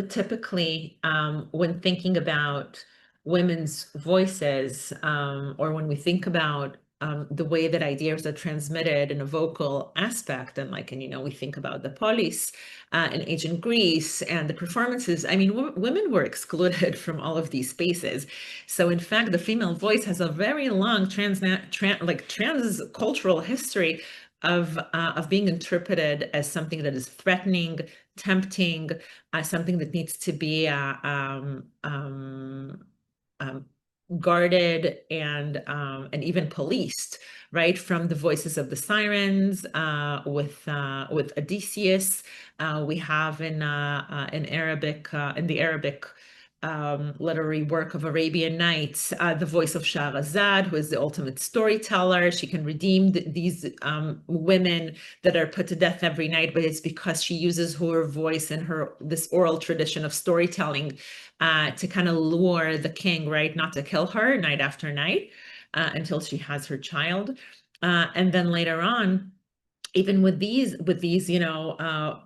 typically when thinking about women's voices, or when we think about the way that ideas are transmitted in a vocal aspect, and we think about the police in ancient Greece and the performances, I mean, women were excluded from all of these spaces. So in fact, the female voice has a very long transcultural history of being interpreted as something that is threatening, tempting, something that needs to be guarded and even policed, right? From the voices of the sirens, with Odysseus. We have in Arabic, in the Arabic literary work of Arabian Nights, the voice of Shahrazad, who is the ultimate storyteller. She can redeem these women that are put to death every night, but it's because she uses her voice and this oral tradition of storytelling to kind of lure the king, right? Not to kill her night after night until she has her child. And then later on, even with these, the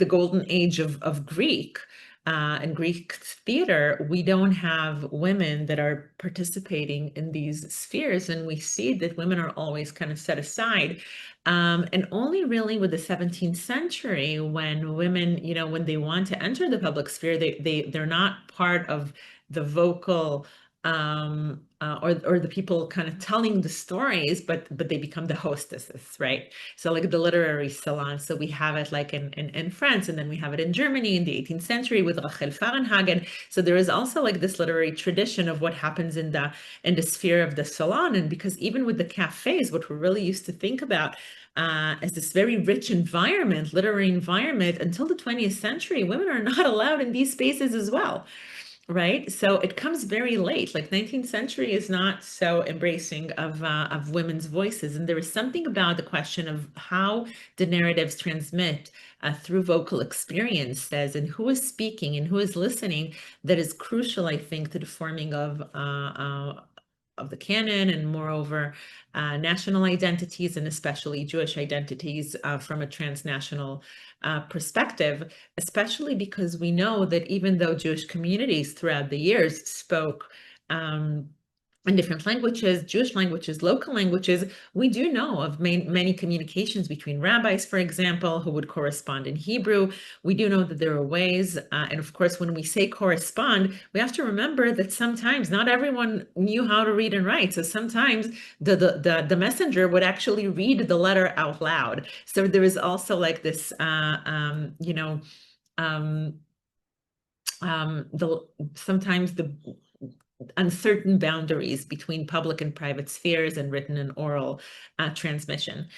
golden age of Greek and Greek theater, we don't have women that are participating in these spheres, and we see that women are always kind of set aside. And only really with the 17th century, when women, when they want to enter the public sphere, they're not part of the vocal or the people kind of telling the stories, but they become the hostesses, right? So like the literary salon. So we have it like in France, and then we have it in Germany in the 18th century with Rachel Fahrenhagen. So there is also like this literary tradition of what happens in the sphere of the salon. And because even with the cafes, what we're really used to think about as this very rich environment, literary environment, until the 20th century, women are not allowed in these spaces as well. right? So it comes very late. Like 19th century is not so embracing of women's voices. And there is something about the question of how the narratives transmit through vocal experiences and who is speaking and who is listening that is crucial, I think, to the forming of the canon, and moreover, national identities, and especially Jewish identities from a transnational perspective, especially because we know that even though Jewish communities throughout the years spoke in different languages, Jewish languages, local languages, we do know of many communications between rabbis, for example, who would correspond in Hebrew. We do know that there are ways, and of course, when we say correspond, we have to remember that sometimes not everyone knew how to read and write. So sometimes the messenger would actually read the letter out loud. So there is also like this, sometimes the uncertain boundaries between public and private spheres and written and oral transmission.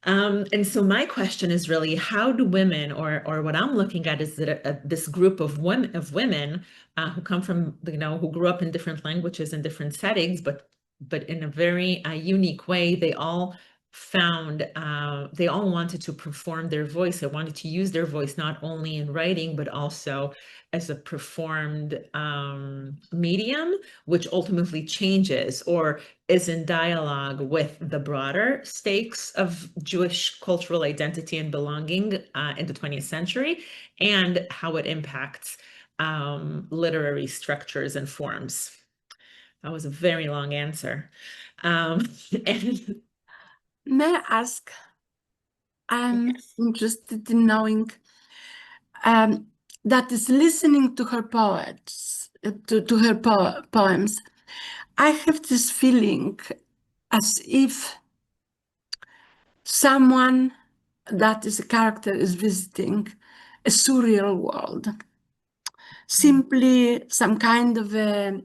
And so my question is really, how do women, or what I'm looking at is that this group of women who come from, who grew up in different languages and different settings, but in a very unique way, they all wanted to perform their voice. They wanted to use their voice not only in writing, but also as a performed medium, which ultimately changes or is in dialogue with the broader stakes of Jewish cultural identity and belonging in the 20th century, and how it impacts literary structures and forms. That was a very long answer. And may I ask, I'm interested in knowing that is listening to her poets, to her poems, I have this feeling as if someone that is a character is visiting a surreal world, simply some kind of a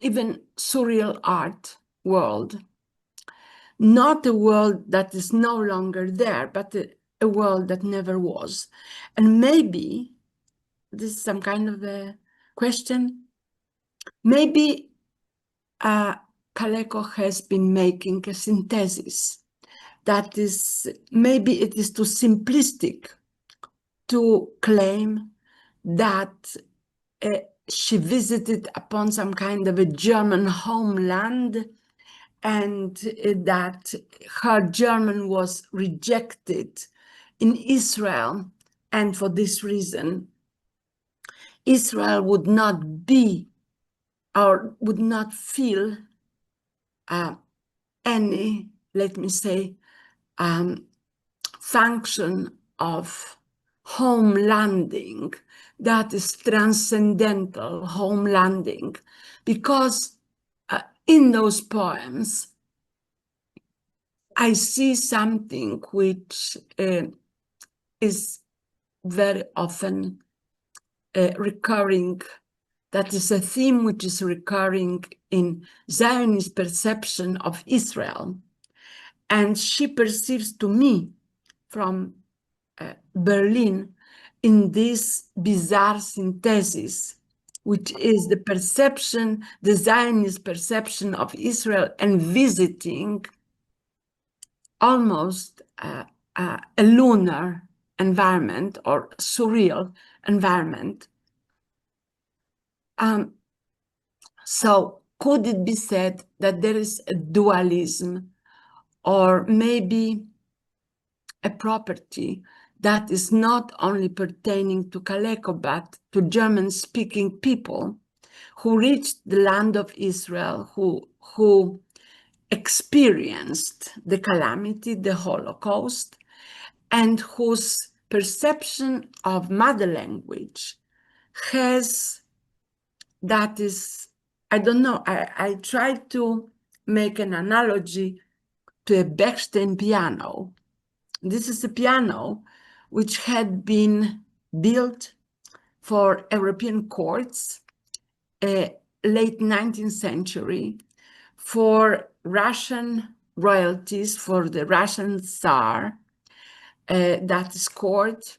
even surreal art world, not a world that is no longer there, but a world that never was. And maybe this is some kind of a question. Maybe Kaléko has been making a synthesis that is, maybe it is too simplistic to claim that she visited upon some kind of a German homeland, and that her German was rejected in Israel, and for this reason Israel would not be or would not feel any, let me say, function of homelanding that is transcendental homelanding, because in those poems I see something which is very often recurring, that is a theme which is recurring in Zionist perception of Israel. And she perceives to me from Berlin in this bizarre synthesis, which is the perception, the Zionist perception of Israel, and visiting almost a lunar environment or surreal environment. So could it be said that there is a dualism, or maybe a property that is not only pertaining to Kaléko, but to German-speaking people who reached the land of Israel, who experienced the calamity, the Holocaust, and whose perception of mother language has, that is, I don't know, I tried to make an analogy to a Bechstein piano. This is a piano which had been built for European courts, late 19th century, for Russian royalties, for the Russian Tsar, that is court,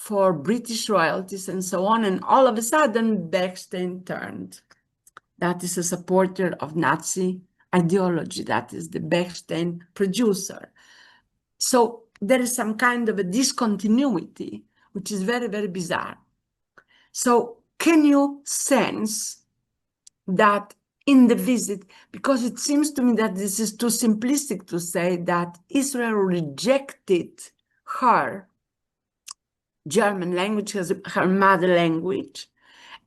for British royalties and so on. And all of a sudden, Bechstein turned. That is a supporter of Nazi ideology. That is the Bechstein producer. So there is some kind of a discontinuity, which is very, very bizarre. So can you sense that in the visit, because it seems to me that this is too simplistic to say that Israel rejected her German language as her mother language,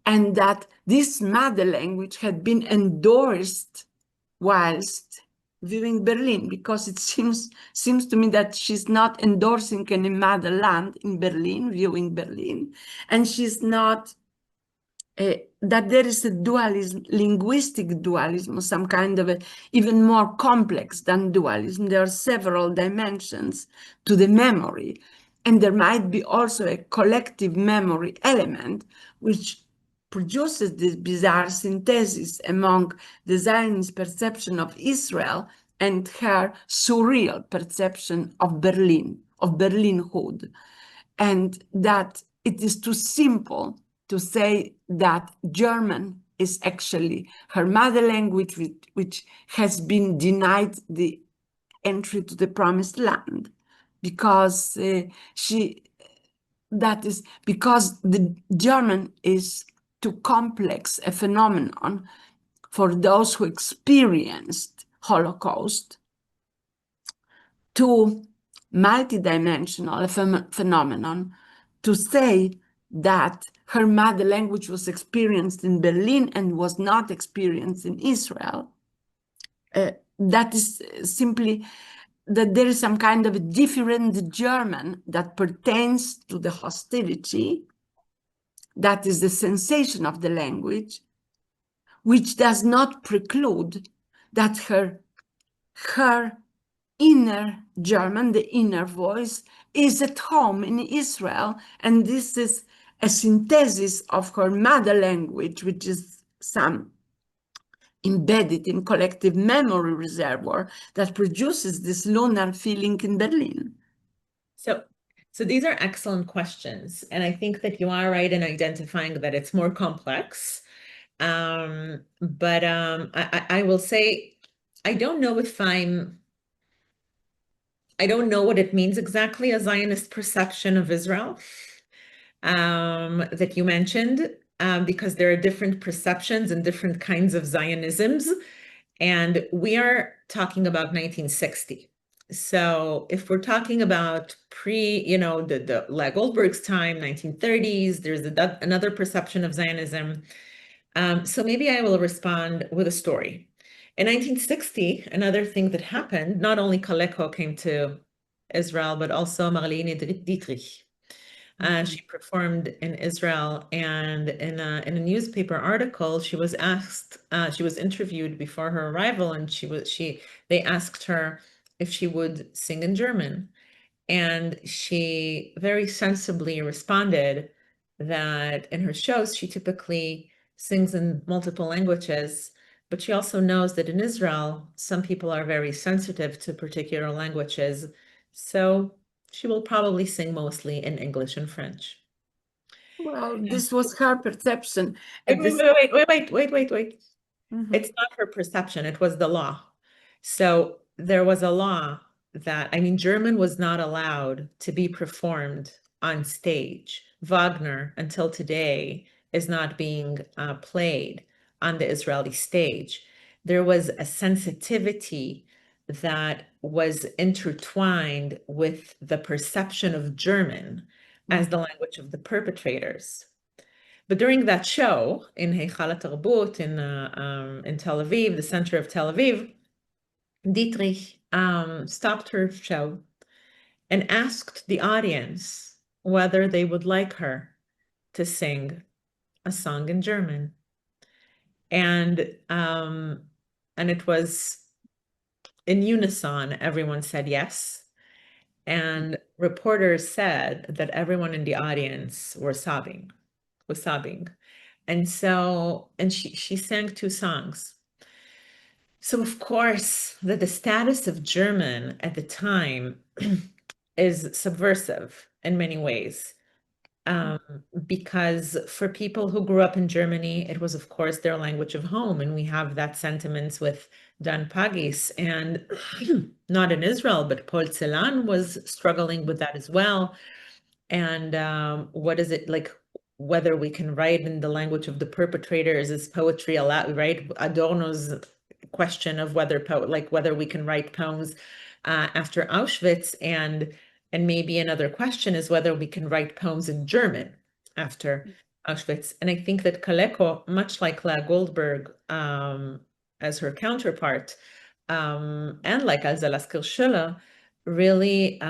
and that this mother language had been endorsed whilst viewing Berlin, because it seems to me that she's not endorsing any motherland in Berlin, viewing Berlin, and she's not that there is a dualism, linguistic dualism, some kind of even more complex than dualism. There are several dimensions to the memory, and there might be also a collective memory element, which produces this bizarre synthesis among the Zionist perception of Israel and her surreal perception of Berlin, of Berlinhood, and that it is too simple to say that German is actually her mother language, which has been denied the entry to the promised land, because that is because the German is too complex a phenomenon for those who experienced Holocaust, too multidimensional a phenomenon to say that her mother language was experienced in Berlin and was not experienced in Israel. That is simply that there is some kind of a different German that pertains to the hostility, that is the sensation of the language, which does not preclude that her inner German, the inner voice, is at home in Israel, and this is a synthesis of her mother language, which is some embedded in collective memory reservoir that produces this lunar feeling in Berlin. So these are excellent questions, and I think that you are right in identifying that it's more complex. But I will say, I don't know what it means exactly, a Zionist perception of Israel that you mentioned, because there are different perceptions and different kinds of Zionisms, and we are talking about 1960. So if we're talking about the like Goldberg's time, 1930s, there's another perception of Zionism. So maybe I will respond with a story. In 1960, another thing that happened, not only Kaléko came to Israel, but also Marlene Dietrich. She performed in Israel, and in a newspaper article, she was asked, she was interviewed before her arrival, and they asked her if she would sing in German. And she very sensibly responded that in her shows, she typically sings in multiple languages, but she also knows that in Israel, some people are very sensitive to particular languages. So she will probably sing mostly in English and French. Well, this was her perception. Wait. Mm-hmm. It's not her perception, it was the law. So there was a law that, German was not allowed to be performed on stage. Wagner, until today, is not being played on the Israeli stage. There was a sensitivity that was intertwined with the perception of German as the language of the perpetrators. But during that show in Heichal HaTarbut in Tel Aviv, the center of Tel Aviv, Dietrich stopped her show and asked the audience whether they would like her to sing a song in German. And it was in unison, everyone said yes. And reporters said that everyone in the audience was sobbing. And she sang 2 songs. So of course, the status of German at the time is subversive in many ways. because for people who grew up in Germany, it was, of course, their language of home. And we have that sentiments with Dan Pagis, and not in Israel, but Porzellan was struggling with that as well. And what is it like? Whether we can write in the language of the perpetrators, is poetry allowed, right? Adorno's question of whether whether we can write poems after Auschwitz, and maybe another question is whether we can write poems in German after Auschwitz. And I think that Kaléko, much like Lea Goldberg as her counterpart, and like Elsa Lasker-Schüller, really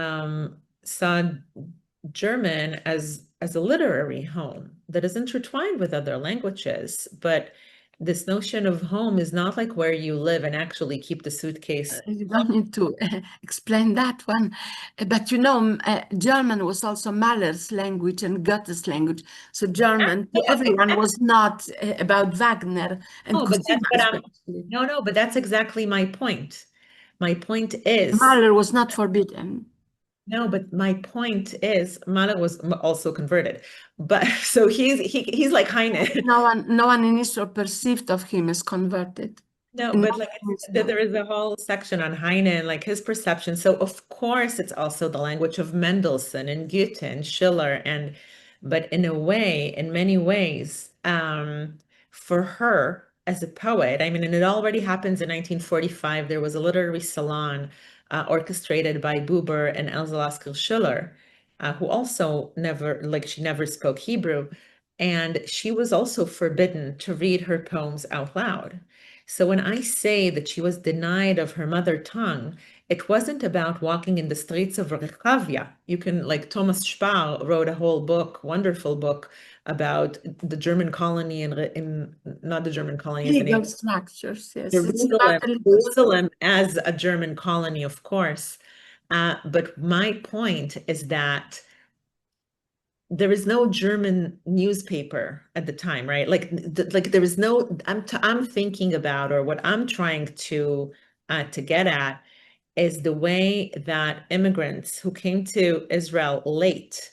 saw German as a literary home that is intertwined with other languages. But this notion of home is not like where you live and actually keep the suitcase. You don't need to explain that one. But you know, German was also Mahler's language and Goethe's language. So German to everyone was not about Wagner and No, but Cosima that's what especially. no, but that's exactly my point. My point is, Mahler was not forbidden. no, but my point is, Mahler was also converted, but so he's like Heine. No one in Israel perceived of him as converted. No, In but like Israel. there is a whole section on Heine and like his perception. So of course it's also the language of Mendelssohn and Goethe and Schiller, and but in a way, in many ways, for her as a poet, I mean, and it already happens in 1945. There was a literary salon orchestrated by Buber and Elsa Lasker-Schüller, who also she never spoke Hebrew, and she was also forbidden to read her poems out loud. So when I say that she was denied of her mother tongue, it wasn't about walking in the streets of Rehavia. You can, like Thomas Spar wrote a whole book, wonderful book, about the German colony in not the German colony, Legal structures, yes. Jerusalem as a German colony, of course. But my point is that there is no German newspaper at the time, right? Like there is no. I'm thinking about, or what I'm trying to get at, is the way that immigrants who came to Israel late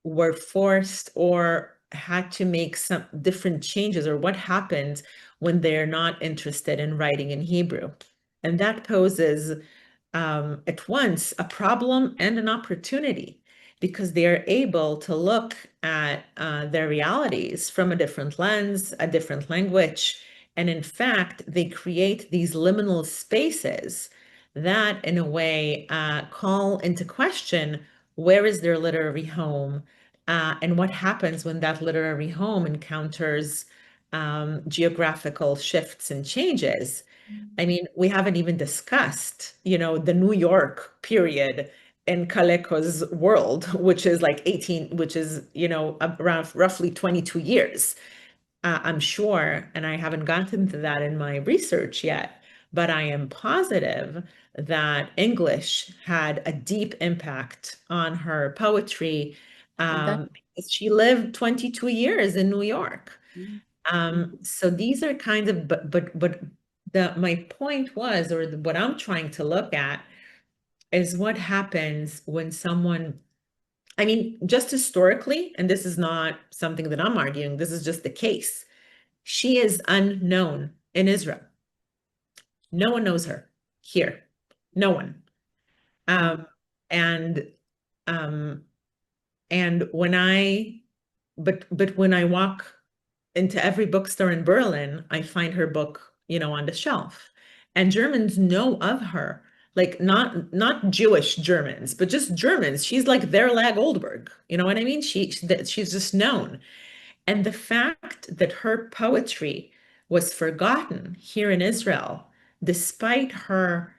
were forced or had to make some different changes, or what happens when they're not interested in writing in Hebrew. And that poses at once a problem and an opportunity, because they are able to look at their realities from a different lens, a different language. And in fact, they create these liminal spaces that, in a way, call into question where is their literary home, and what happens when that literary home encounters geographical shifts and changes. I mean, we haven't even discussed, the New York period in Kaléko's world, which is like around roughly 22 years. I'm sure, and I haven't gotten to that in my research yet, but I am positive that English had a deep impact on her poetry. She lived 22 years in New York. So these are kind of, but my point was, or what I'm trying to look at, is what happens when someone, I mean, just historically, and this is not something that I'm arguing, this is just the case. She is unknown in Israel. No one knows her here. No one. And when I walk into every bookstore in Berlin, I find her book, on the shelf. And Germans know of her, like not Jewish Germans, but just Germans. She's like their Lea Goldberg. You know what I mean? She's just known. And the fact that her poetry was forgotten here in Israel, despite her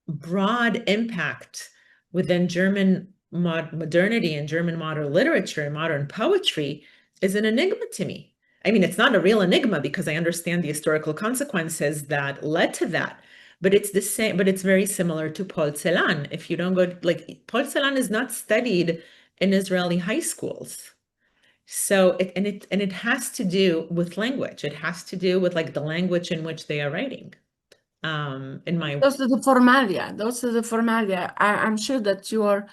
broad impact within German modernity and German modern literature and modern poetry, is an enigma to me. I mean, it's not a real enigma because I understand the historical consequences that led to that, but it's the same, but it's very similar to Porzellan. If you don't go, like, Porzellan is not studied in Israeli high schools. So it has to do with language. It has to do with like the language in which they are writing. in my. Those are the formalia. Those are the formalia. I'm sure that you are,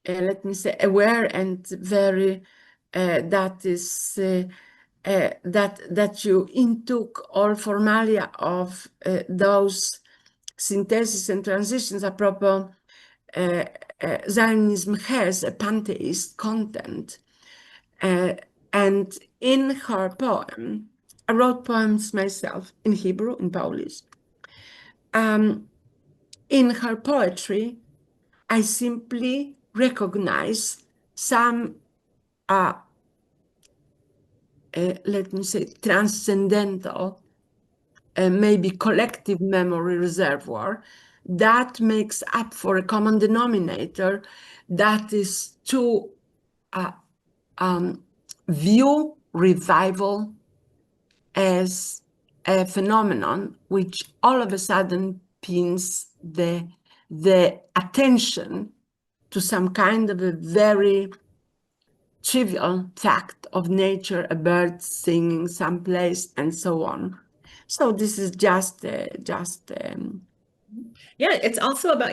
let me say, aware and very that is that you intook all formalia of those synthesis and transitions. Apropos, Zionism has a pantheist content, and in her poem, I wrote poems myself in Hebrew, in Polish. In her poetry, I simply recognize some, let me say, transcendental, maybe collective memory reservoir that makes up for a common denominator that is to view revival as a phenomenon which all of a sudden pins the attention to some kind of a very trivial fact of nature, a bird singing someplace, and so on. So this is just Yeah, it's also about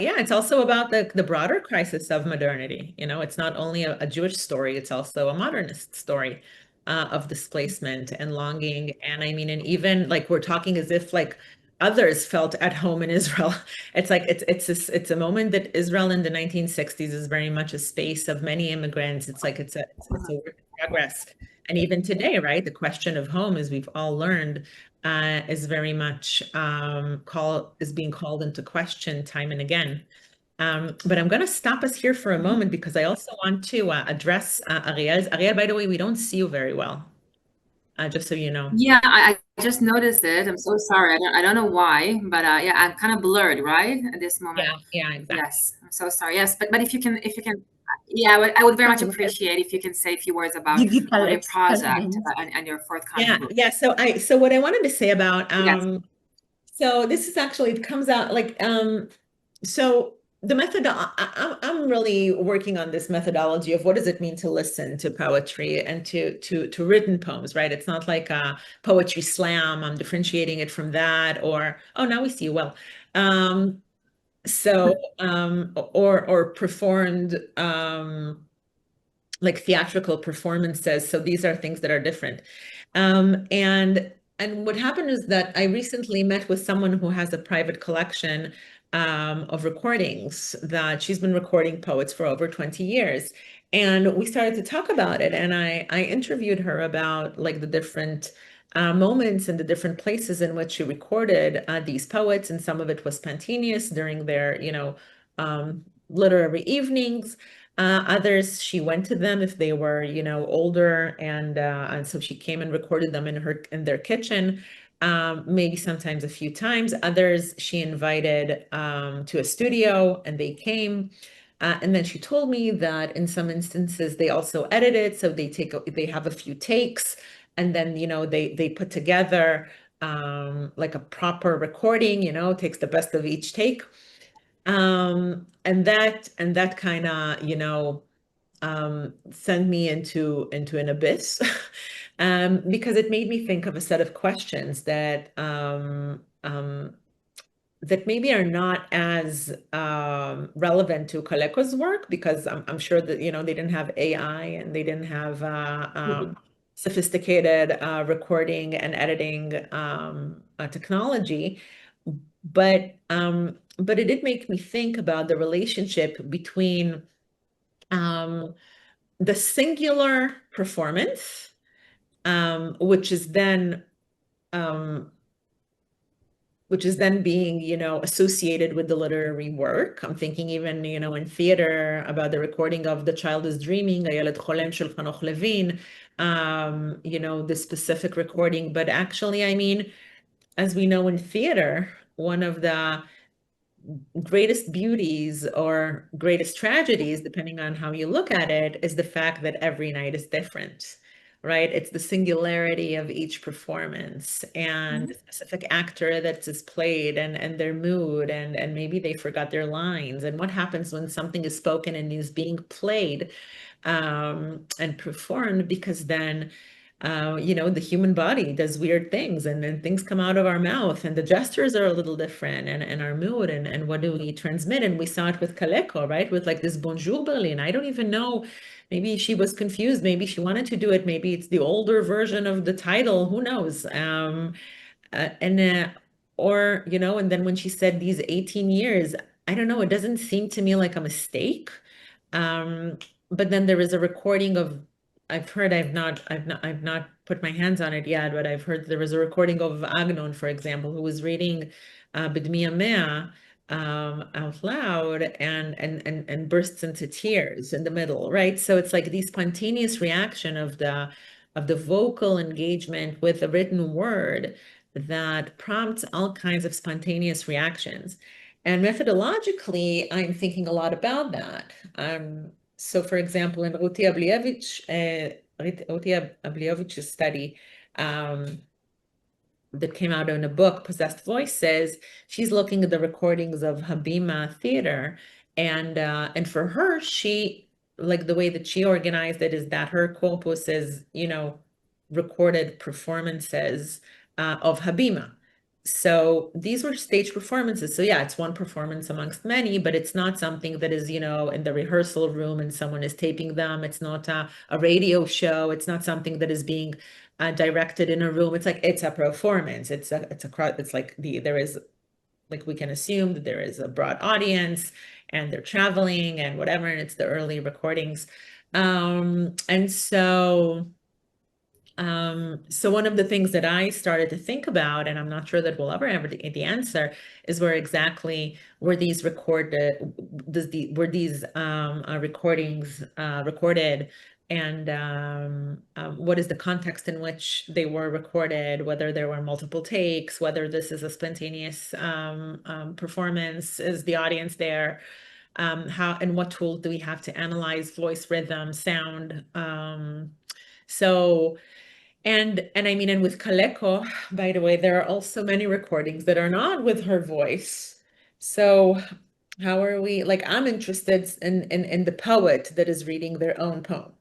the broader crisis of modernity. You know, it's not only a Jewish story, it's also a modernist story of displacement and longing. And I mean, and even like we're talking as if like others felt at home in Israel. It's like it's a moment that Israel in the 1960s is very much a space of many immigrants. It's like it's a work in progress. And even today, right, the question of home, as we've all learned, is very much being called into question time and again. But I'm going to stop us here for a moment because I also want to address Ariel. Ariel, by the way, we don't see you very well, just so you know. Yeah, I just noticed it. I'm so sorry. I don't know why, but yeah, I'm kind of blurred, right, at this moment. Yeah, exactly. Yes, I'm so sorry. Yes, but if you can, yeah, I would very much appreciate if you can say a few words about your project and your forthcoming book. Yeah. So what I wanted to say about Yes. so this is actually, it comes out like so the method, I'm really working on this methodology of what does it mean to listen to poetry and to written poems, right? It's not like a poetry slam. I'm differentiating it from that, or oh, now we see you well. So or performed like theatrical performances. So these are things that are different. And what happened is that I recently met with someone who has a private collection of recordings that she's been recording poets for over 20 years. And we started to talk about it. And I interviewed her about like the different moments and the different places in which she recorded these poets. And some of it was spontaneous during their, literary evenings. Others, she went to them if they were, older, and so she came and recorded them in their kitchen, maybe sometimes a few times. Others, she invited to a studio, and they came. And then she told me that in some instances they also edit it, so they have a few takes, and then they put together like a proper recording. Takes the best of each take. And that kind of, sent me into an abyss because it made me think of a set of questions that that maybe are not as relevant to Kaléko's work, because I'm sure that they didn't have AI and they didn't have sophisticated recording and editing technology, but it did make me think about the relationship between the singular performance, which is then being, associated with the literary work. I'm thinking even, in theater about the recording of The Child is Dreaming, הילד חולם של חנוך לוין, the specific recording. But actually, I mean, as we know in theater, one of the greatest beauties or greatest tragedies, depending on how you look at it, is the fact that every night is different, right? It's the singularity of each performance and the specific actor that is played and their mood, and maybe they forgot their lines, and what happens when something is spoken and is being played and performed, because then you know, the human body does weird things, and then things come out of our mouth, and the gestures are a little different, and our mood, and what do we transmit? And we saw it with Kaléko, right? With like this Bonjour Berlin. I don't even know. Maybe she was confused. Maybe she wanted to do it. Maybe it's the older version of the title. Who knows? Or, you know, and then when she said these 18 years, I don't know, it doesn't seem to me like a mistake. But then there is a recording of, I've heard, I've not put my hands on it yet, but I've heard there was a recording of Agnon, for example, who was reading B'dmiya Mea out loud and bursts into tears in the middle, right? So it's like the spontaneous reaction of the vocal engagement with the written word that prompts all kinds of spontaneous reactions. And methodologically, I'm thinking a lot about that. So for example, in Ruti Ablievich's study that came out in a book, Possessed Voices, she's looking at the recordings of Habima Theater. And for her, she, like the way that she organized it is that her corpus is, you know, recorded performances of Habima. So these were stage performances. So yeah, it's one performance amongst many, but it's not something that is, you know, in the rehearsal room and someone is taping them. It's not a radio show. It's not something that is being directed in a room. It's like, it's a performance. It's like there is, like, we can assume that there is a broad audience and they're traveling and whatever, and it's the early recordings. So one of the things that I started to think about, and I'm not sure that we'll ever have the answer, is where exactly were these recordings recorded, and what is the context in which they were recorded, whether there were multiple takes, whether this is a spontaneous performance, is the audience there, how and what tools do we have to analyze voice, rhythm, sound. And I mean, and with Kaléko, by the way, there are also many recordings that are not with her voice. So how are we, like, I'm interested in the poet that is reading their own poem.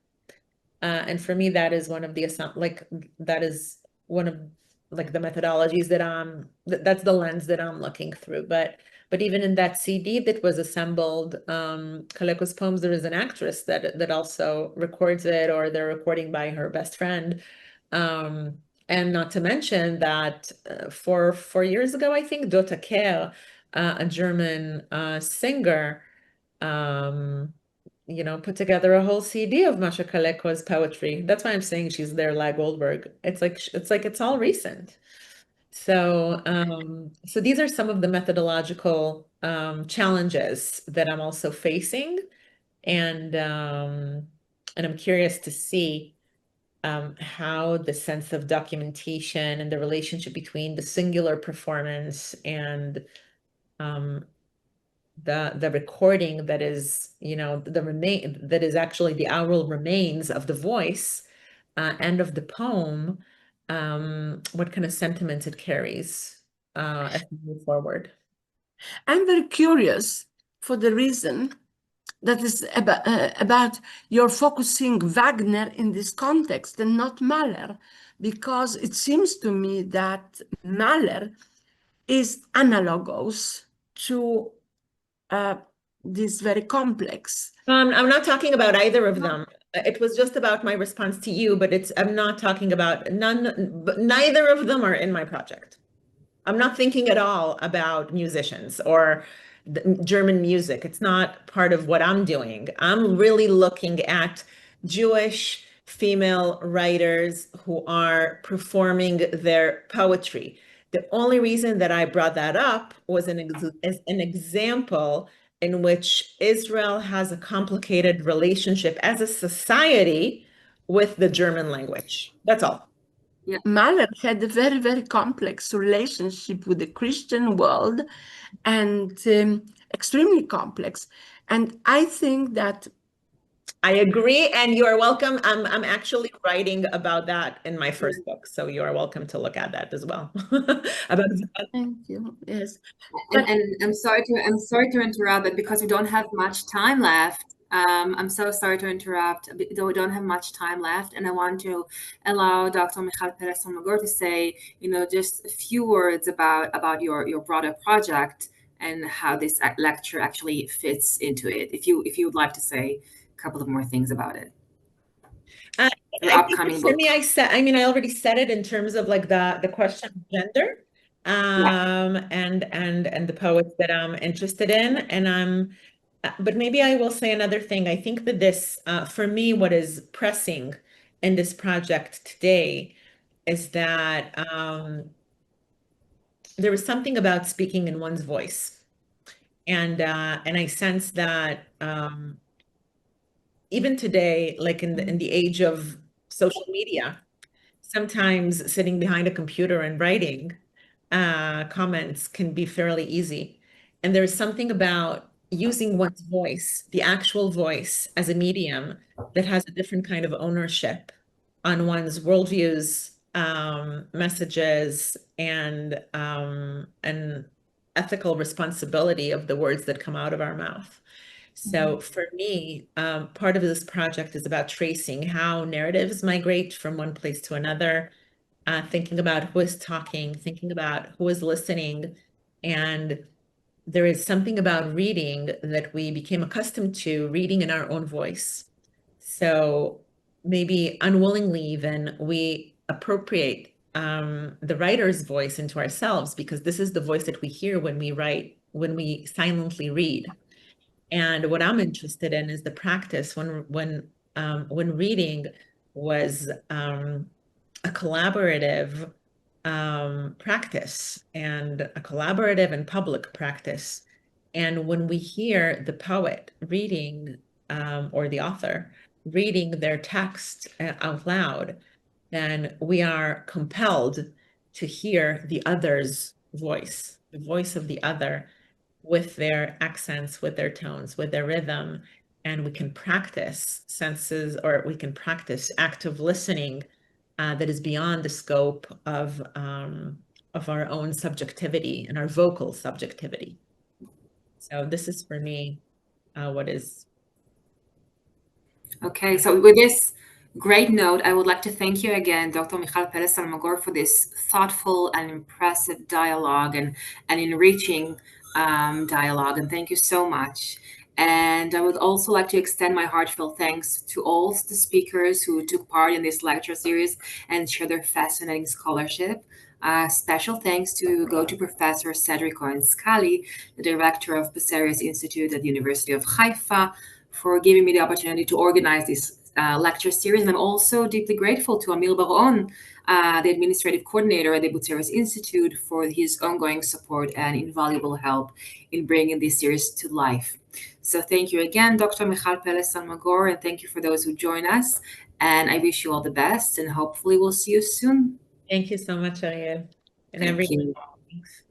And for me, that is one of the, that is one of like the methodologies that that's the lens that I'm looking through. But even in that CD that was assembled, Kaléko's poems, there is an actress that also records it, or they're recording by her best friend. And not to mention that 4 years ago, I think, Dota Kehr, a German singer, you know, put together a whole CD of Mascha Kaléko's poetry. That's why I'm saying she's their La Goldberg. It's like it's all recent. So so these are some of the methodological challenges that I'm also facing, and I'm curious to see how the sense of documentation and the relationship between the singular performance and the recording that is, you know, that is actually the oral remains of the voice and of the poem, what kind of sentiments it carries as we move forward. I'm very curious for the reason that is about your focusing Wagner in this context and not Mahler, because it seems to me that Mahler is analogous to this very complex. I'm not talking about either of them. It was just about my response to you, but I'm not talking about neither of them are in my project. I'm not thinking at all about musicians or German music. It's not part of what I'm doing. I'm really looking at Jewish female writers who are performing their poetry. The only reason that I brought that up was an example in which Israel has a complicated relationship as a society with the German language. That's all. Yeah. Mahler had a very, very complex relationship with the Christian world, and extremely complex. And I think that I agree, and you are welcome. I'm actually writing about that in my first book, so you are welcome to look at that as well. Thank you. Yes, and I'm sorry to interrupt, but because we don't have much time left, I'm so sorry to interrupt, though we don't have much time left, and I want to allow Dr. Michal Peles Almagor to say, just a few words about your broader project and how this lecture actually fits into it. If you would like to say a couple of more things about it. Your I upcoming think for book. me, I already said it in terms of like the question of gender, and the poets that I'm interested in, but maybe I will say another thing. I think that this, for me, what is pressing in this project today is that there was something about speaking in one's voice, and I sense that even today, like in the age of social media, sometimes sitting behind a computer and writing comments can be fairly easy. And there's something about using one's voice, the actual voice, as a medium that has a different kind of ownership on one's worldviews, messages, and an ethical responsibility of the words that come out of our mouth. So for me, part of this project is about tracing how narratives migrate from one place to another, thinking about who is talking, thinking about who is listening. And there is something about reading that we became accustomed to, reading in our own voice. So maybe unwillingly even, we appropriate the writer's voice into ourselves, because this is the voice that we hear when we write, when we silently read. And what I'm interested in is the practice when reading was a collaborative practice, and a collaborative and public practice. And when we hear the poet reading or the author reading their text out loud, then we are compelled to hear the other's voice, the voice of the other, with their accents, with their tones, with their rhythm. And we can practice senses, or we can practice active listening that is beyond the scope of our own subjectivity and our vocal subjectivity. So this is for me what is. Okay, so with this great note, I would like to thank you again, Dr. Michal Peles Almagor, for this thoughtful and impressive dialogue and enriching dialogue. And thank you so much. And I would also like to extend my heartfelt thanks to all the speakers who took part in this lecture series and shared their fascinating scholarship. Special thanks go to Professor Cedric Cohen-Scali, the director of Passerius Institute at the University of Haifa, for giving me the opportunity to organize this lecture series. And I'm also deeply grateful to Amir Baron, the administrative coordinator at the Passerius Institute, for his ongoing support and invaluable help in bringing this series to life. So thank you again, Dr. Michal Peles Almagor, and thank you for those who join us. And I wish you all the best, and hopefully we'll see you soon. Thank you so much, Ariel. And Thank you. Thanks.